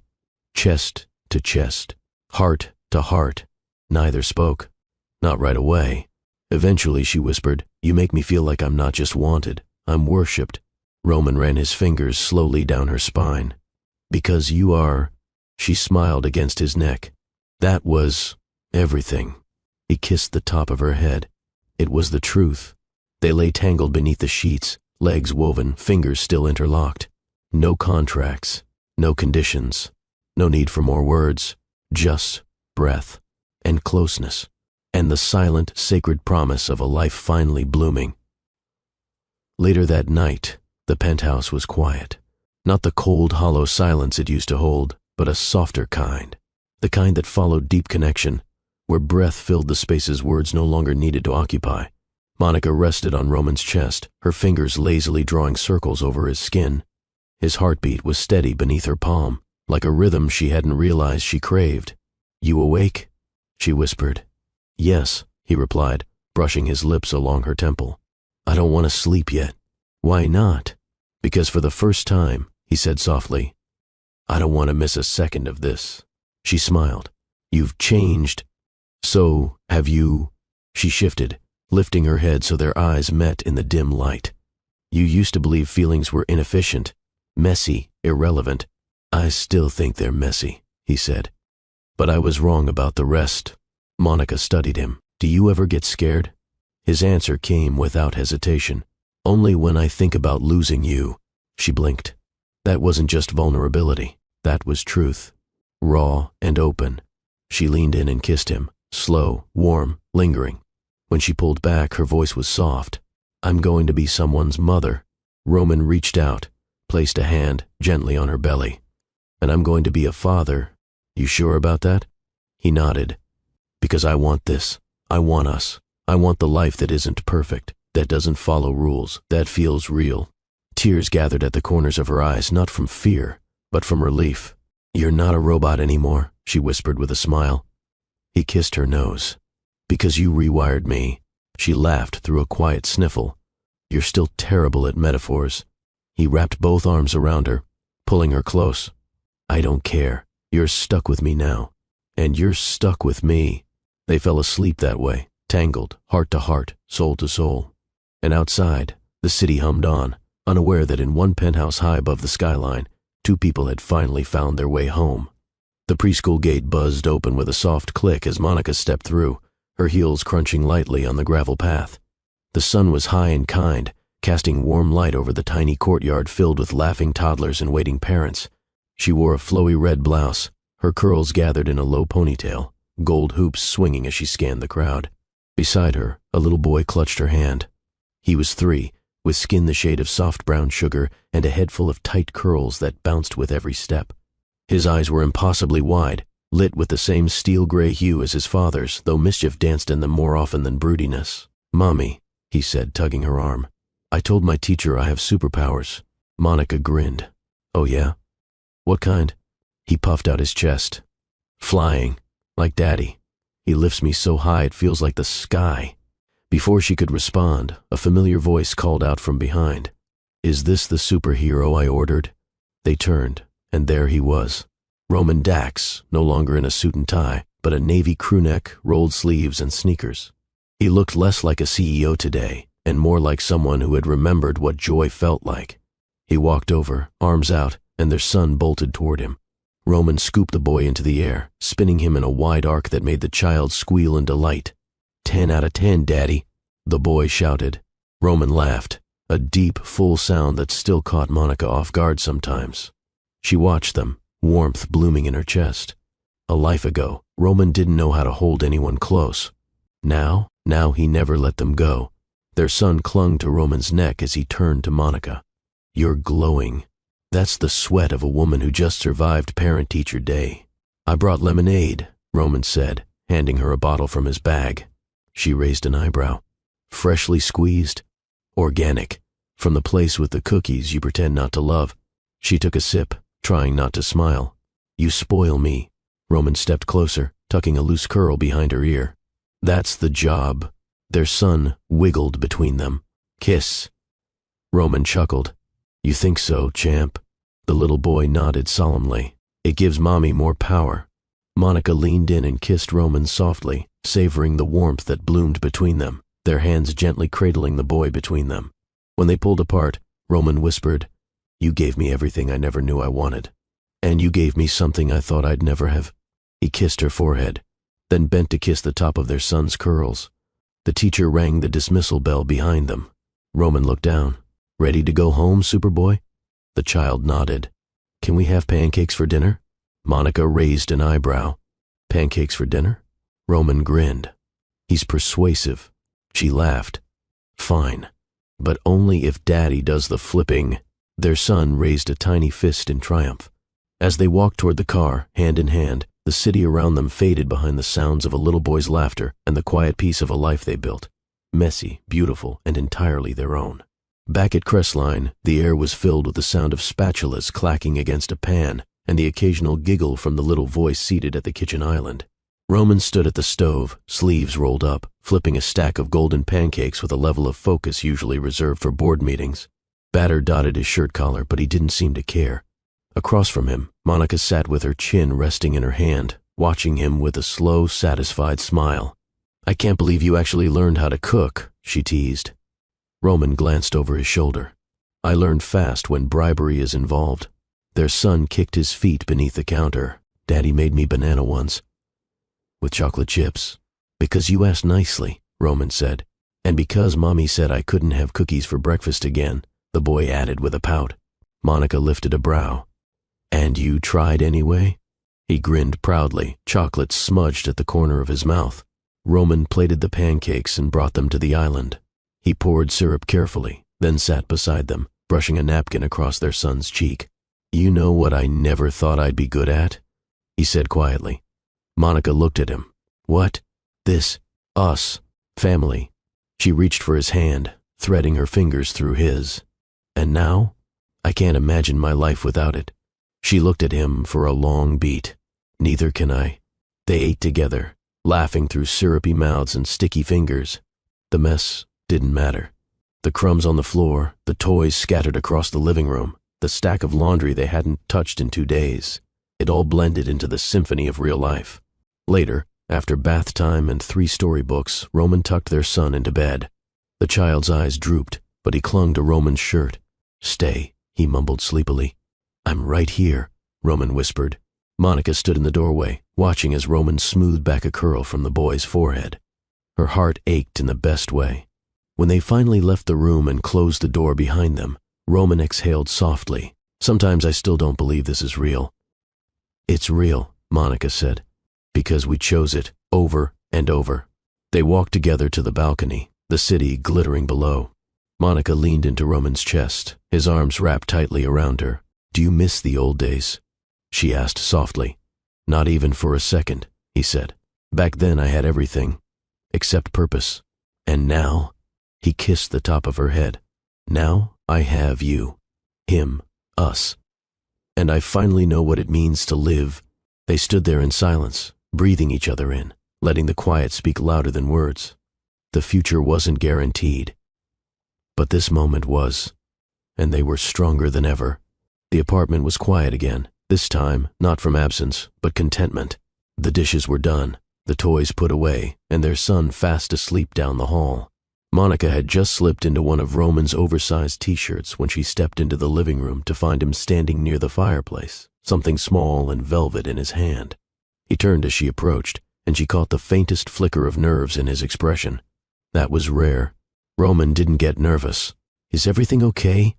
chest to chest, heart to heart. Neither spoke. Not right away. Eventually she whispered, "You make me feel like I'm not just wanted, I'm worshipped." Roman ran his fingers slowly down her spine. "Because you are..." She smiled against his neck. "That was everything." He kissed the top of her head. It was the truth. They lay tangled beneath the sheets, legs woven, fingers still interlocked. No contracts, no conditions, no need for more words, just breath and closeness, and the silent, sacred promise of a life finally blooming. Later that night, the penthouse was quiet. Not the cold, hollow silence it used to hold, but a softer kind. The kind that followed deep connection, where breath filled the spaces words no longer needed to occupy. Monica rested on Roman's chest, her fingers lazily drawing circles over his skin. His heartbeat was steady beneath her palm, like a rhythm she hadn't realized she craved. "You awake?" she whispered. "Yes," he replied, brushing his lips along her temple. "I don't want to sleep yet." "Why not?" "Because for the first time," he said softly, "I don't want to miss a second of this." She smiled. "You've changed." "So, have you..." She shifted, lifting her head so their eyes met in the dim light. "You used to believe feelings were inefficient, messy, irrelevant." "I still think they're messy," he said. "But I was wrong about the rest." Monica studied him. "Do you ever get scared?" His answer came without hesitation. "Only when I think about losing you." She blinked. That wasn't just vulnerability. That was truth. Raw and open. She leaned in and kissed him, slow, warm, lingering. When she pulled back, her voice was soft. "I'm going to be someone's mother." Roman reached out, placed a hand gently on her belly. "And I'm going to be a father. You sure about that?" He nodded. "Because I want this. I want us. I want the life that isn't perfect, that doesn't follow rules, that feels real." Tears gathered at the corners of her eyes, not from fear, but from relief. "You're not a robot anymore," she whispered with a smile. He kissed her nose. "Because you rewired me." She laughed through a quiet sniffle. "You're still terrible at metaphors." He wrapped both arms around her, pulling her close. "I don't care. You're stuck with me now. And you're stuck with me." They fell asleep that way, tangled, heart to heart, soul to soul. And outside, the city hummed on, unaware that in one penthouse high above the skyline, two people had finally found their way home. The preschool gate buzzed open with a soft click as Monica stepped through, her heels crunching lightly on the gravel path. The sun was high and kind, casting warm light over the tiny courtyard filled with laughing toddlers and waiting parents. She wore a flowy red blouse, her curls gathered in a low ponytail, gold hoops swinging as she scanned the crowd. Beside her, a little boy clutched her hand. He was 3, with skin the shade of soft brown sugar and a head full of tight curls that bounced with every step. His eyes were impossibly wide, lit with the same steel-gray hue as his father's, though mischief danced in them more often than broodiness. "Mommy," he said, tugging her arm. "I told my teacher I have superpowers." Monica grinned. "Oh yeah? What kind?" He puffed out his chest. "Flying, like Daddy. He lifts me so high it feels like the sky." Before she could respond, a familiar voice called out from behind. "Is this the superhero I ordered?" They turned, and there he was. Roman Dax, no longer in a suit and tie, but a navy crewneck, rolled sleeves, and sneakers. He looked less like a CEO today, and more like someone who had remembered what joy felt like. He walked over, arms out, and their son bolted toward him. Roman scooped the boy into the air, spinning him in a wide arc that made the child squeal in delight. 10 out of 10, Daddy," the boy shouted. Roman laughed, a deep, full sound that still caught Monica off guard sometimes. She watched them, warmth blooming in her chest. A life ago, Roman didn't know how to hold anyone close. Now he never let them go. Their son clung to Roman's neck as he turned to Monica. "You're glowing. That's the sweat of a woman who just survived parent-teacher day." "I brought lemonade," Roman said, handing her a bottle from his bag. She raised an eyebrow. "Freshly squeezed?" "Organic. From the place with the cookies you pretend not to love." She took a sip, trying not to smile. "You spoil me." Roman stepped closer, tucking a loose curl behind her ear. "That's the job." Their son wiggled between them. "Kiss." Roman chuckled. "You think so, champ?" The little boy nodded solemnly. "It gives Mommy more power." Monica leaned in and kissed Roman softly, savoring the warmth that bloomed between them, their hands gently cradling the boy between them. When they pulled apart, Roman whispered, "You gave me everything I never knew I wanted. And you gave me something I thought I'd never have." He kissed her forehead, then bent to kiss the top of their son's curls. The teacher rang the dismissal bell behind them. Roman looked down. "Ready to go home, Superboy?" The child nodded. "Can we have pancakes for dinner?" Monica raised an eyebrow. "Pancakes for dinner?" Roman grinned. "He's persuasive." She laughed. "Fine, but only if Daddy does the flipping." Their son raised a tiny fist in triumph. As they walked toward the car, hand in hand, the city around them faded behind the sounds of a little boy's laughter and the quiet peace of a life they built. Messy, beautiful, and entirely their own. Back at Crestline, the air was filled with the sound of spatulas clacking against a pan and the occasional giggle from the little voice seated at the kitchen island. Roman stood at the stove, sleeves rolled up, flipping a stack of golden pancakes with a level of focus usually reserved for board meetings. Batter dotted his shirt collar, but he didn't seem to care. Across from him, Monica sat with her chin resting in her hand, watching him with a slow, satisfied smile. "I can't believe you actually learned how to cook," she teased. Roman glanced over his shoulder. "I learned fast when bribery is involved." Their son kicked his feet beneath the counter. "Daddy made me banana ones. With chocolate chips." "Because you asked nicely," Roman said. "And because Mommy said I couldn't have cookies for breakfast again," the boy added with a pout. Monica lifted a brow. "And you tried anyway?" He grinned proudly, chocolate smudged at the corner of his mouth. Roman plated the pancakes and brought them to the island. He poured syrup carefully, then sat beside them, brushing a napkin across their son's cheek. "You know what I never thought I'd be good at?" he said quietly. Monica looked at him. "What?" "This. Us. Family." She reached for his hand, threading her fingers through his. "And now? I can't imagine my life without it." She looked at him for a long beat. "Neither can I." They ate together, laughing through syrupy mouths and sticky fingers. The mess didn't matter. The crumbs on the floor, the toys scattered across the living room, the stack of laundry they hadn't touched in 2 days. It all blended into the symphony of real life. Later, after bath time and 3 storybooks, Roman tucked their son into bed. The child's eyes drooped, but he clung to Roman's shirt. "Stay," he mumbled sleepily. "I'm right here," Roman whispered. Monica stood in the doorway, watching as Roman smoothed back a curl from the boy's forehead. Her heart ached in the best way. When they finally left the room and closed the door behind them, Roman exhaled softly. "Sometimes I still don't believe this is real." "It's real," Monica said, "because we chose it over and over." They walked together to the balcony, the city glittering below. Monica leaned into Roman's chest, his arms wrapped tightly around her. "Do you miss the old days?" she asked softly. Not even for a second, he said. Back then I had everything, except purpose. And now, he kissed the top of her head. Now I have you, him, us. And I finally know what it means to live. They stood there in silence, breathing each other in, letting the quiet speak louder than words. The future wasn't guaranteed. But this moment was, and they were stronger than ever. The apartment was quiet again, this time not from absence, but contentment. The dishes were done, the toys put away, and their son fast asleep down the hall. Monica had just slipped into one of Roman's oversized t-shirts when she stepped into the living room to find him standing near the fireplace, something small and velvet in his hand. He turned as she approached, and she caught the faintest flicker of nerves in his expression. That was rare. Roman didn't get nervous. "Is everything okay?"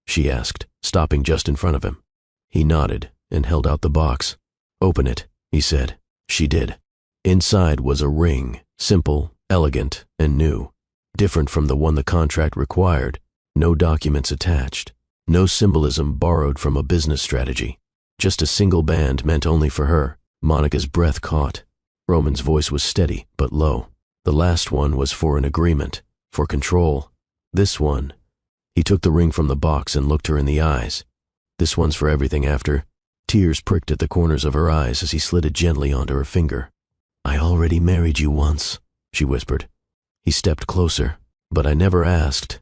she asked, stopping just in front of him. He nodded and held out the box. "Open it," he said. She did. Inside was a ring, simple, elegant, and new. Different from the one the contract required, no documents attached, no symbolism borrowed from a business strategy. Just a single band meant only for her. Monica's breath caught. Roman's voice was steady, but low. The last one was for an agreement, for control. This one, he took the ring from the box and looked her in the eyes. This one's for everything after. Tears pricked at the corners of her eyes as he slid it gently onto her finger. "I already married you once," she whispered. He stepped closer, "But I never asked."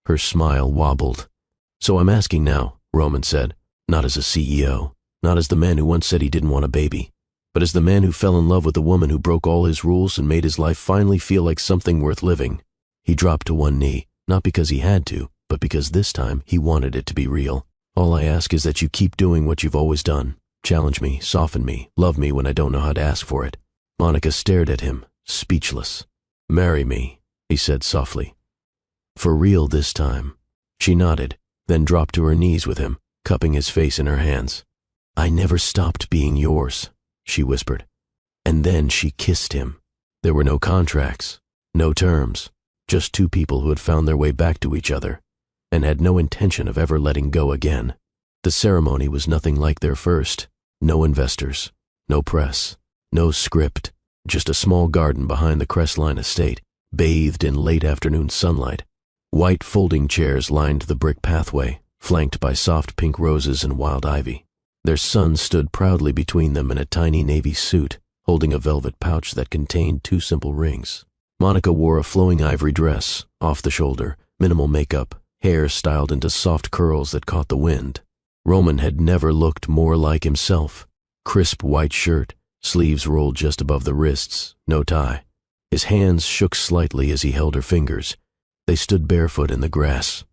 Her smile wobbled. "So I'm asking now," Roman said, "not as a CEO, not as the man who once said he didn't want a baby, but as the man who fell in love with a woman who broke all his rules and made his life finally feel like something worth living." He dropped to one knee, not because he had to, but because this time he wanted it to be real. "All I ask is that you keep doing what you've always done. Challenge me, soften me, love me when I don't know how to ask for it." Monica stared at him, speechless. "Marry me," he said softly. "For real this time." She nodded, then dropped to her knees with him, cupping his face in her hands. "I never stopped being yours," she whispered. And then she kissed him. There were no contracts, no terms, just two people who had found their way back to each other and had no intention of ever letting go again. The ceremony was nothing like their first. No investors, no press, no script, just a small garden behind the Crestline estate, bathed in late afternoon sunlight. White folding chairs lined the brick pathway, flanked by soft pink roses and wild ivy. Their son stood proudly between them in a tiny navy suit, holding a velvet pouch that contained two simple rings. Monica wore a flowing ivory dress, off the shoulder, minimal makeup, hair styled into soft curls that caught the wind. Roman had never looked more like himself. Crisp white shirt, sleeves rolled just above the wrists, no tie. His hands shook slightly as he held her fingers. They stood barefoot in the grass,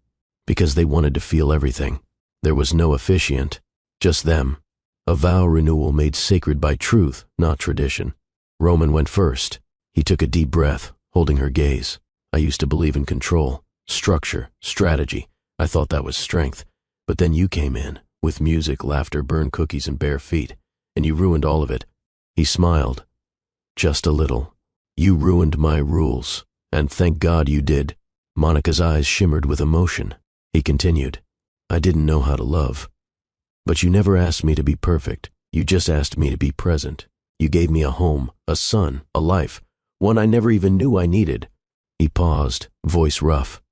because they wanted to feel everything. There was no officiant, just them. A vow renewal made sacred by truth, not tradition. Roman went first. He took a deep breath, holding her gaze. "I used to believe in control, structure, strategy. I thought that was strength. But then you came in, with music, laughter, burned cookies, and bare feet, and you ruined all of it." He smiled. "Just a little. You ruined my rules, and thank God you did." Monica's eyes shimmered with emotion. He continued, "I didn't know how to love. But you never asked me to be perfect. You just asked me to be present. You gave me a home, a son, a life, one I never even knew I needed." He paused, voice rough.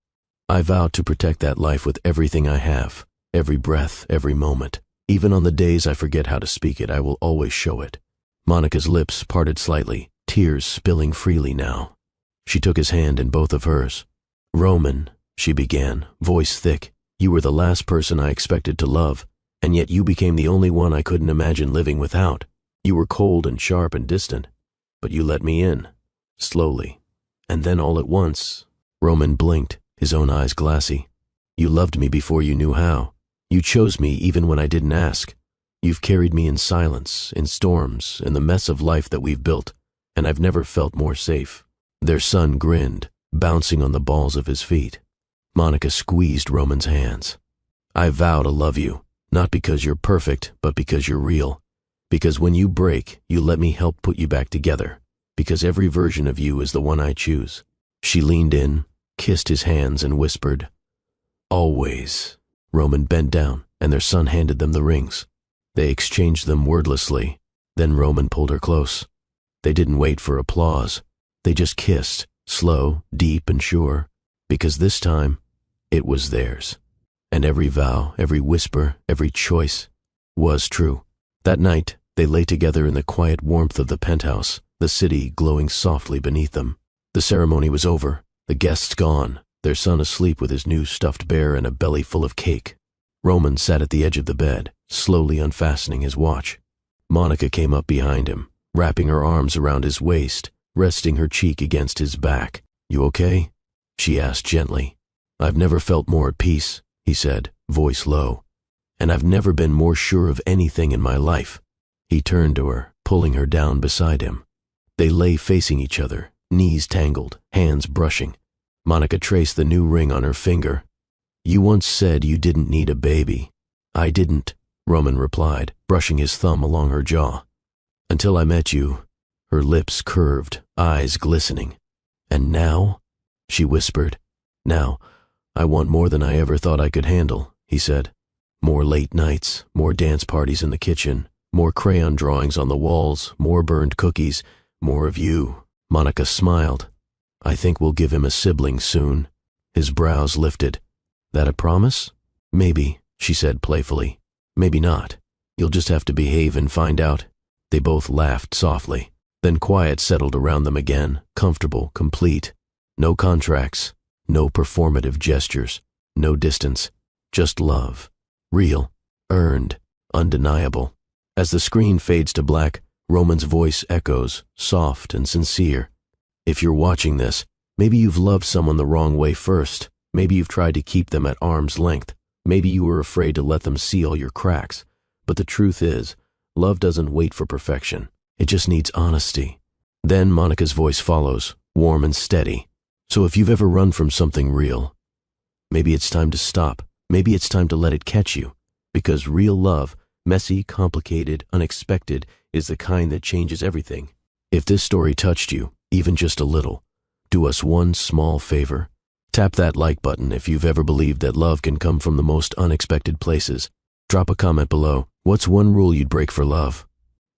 "I vowed to protect that life with everything I have, every breath, every moment. Even on the days I forget how to speak it, I will always show it." Monica's lips parted slightly, tears spilling freely now. She took his hand in both of hers. "Roman," she began, voice thick, "you were the last person I expected to love, and yet you became the only one I couldn't imagine living without. You were cold and sharp and distant, but you let me in, slowly. And then all at once," Roman blinked, his own eyes glassy, "you loved me before you knew how. You chose me even when I didn't ask. You've carried me in silence, in storms, in the mess of life that we've built, and I've never felt more safe." Their son grinned, bouncing on the balls of his feet. Monica squeezed Roman's hands. "I vow to love you, not because you're perfect, but because you're real. Because when you break, you let me help put you back together. Because every version of you is the one I choose." She leaned in, kissed his hands, and whispered, "Always." Roman bent down, and their son handed them the rings. They exchanged them wordlessly. Then Roman pulled her close. They didn't wait for applause. They just kissed, slow, deep, and sure, because this time, it was theirs. And every vow, every whisper, every choice was true. That night, they lay together in the quiet warmth of the penthouse, the city glowing softly beneath them. The ceremony was over, the guests gone, their son asleep with his new stuffed bear and a belly full of cake. Roman sat at the edge of the bed, slowly unfastening his watch. Monica came up behind him, wrapping her arms around his waist, resting her cheek against his back. "You okay?" she asked gently. "I've never felt more at peace," he said, voice low. "And I've never been more sure of anything in my life." He turned to her, pulling her down beside him. They lay facing each other, knees tangled, hands brushing. Monica traced the new ring on her finger. "You once said you didn't need a baby." "I didn't," Roman replied, brushing his thumb along her jaw. "Until I met you." Her lips curved, eyes glistening. "And now?" she whispered. "Now, I want more than I ever thought I could handle," he said. "More late nights, more dance parties in the kitchen, more crayon drawings on the walls, more burned cookies, more of you." Monica smiled. "I think we'll give him a sibling soon." His brows lifted. "That a promise?" "Maybe," she said playfully. "Maybe not. You'll just have to behave and find out." They both laughed softly. Then quiet settled around them again, comfortable, complete. No contracts, no performative gestures, no distance, just love. Real, earned, undeniable. As the screen fades to black, Roman's voice echoes, soft and sincere. "If you're watching this, maybe you've loved someone the wrong way first. Maybe you've tried to keep them at arm's length. Maybe you were afraid to let them see all your cracks. But the truth is, love doesn't wait for perfection. It just needs honesty." Then Monica's voice follows, warm and steady. "So if you've ever run from something real, maybe it's time to stop. Maybe it's time to let it catch you. Because real love, messy, complicated, unexpected, is the kind that changes everything. If this story touched you, even just a little, do us one small favor. Tap that like button if you've ever believed that love can come from the most unexpected places. Drop a comment below. What's one rule you'd break for love?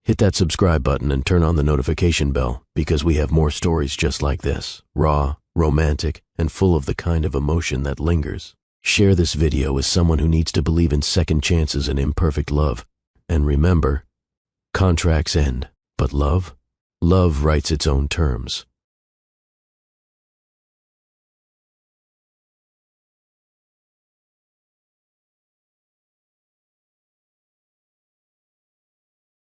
Hit that subscribe button and turn on the notification bell, because we have more stories just like this, raw, romantic, and full of the kind of emotion that lingers. Share this video with someone who needs to believe in second chances and imperfect love. And remember, contracts end, but love? Love writes its own terms.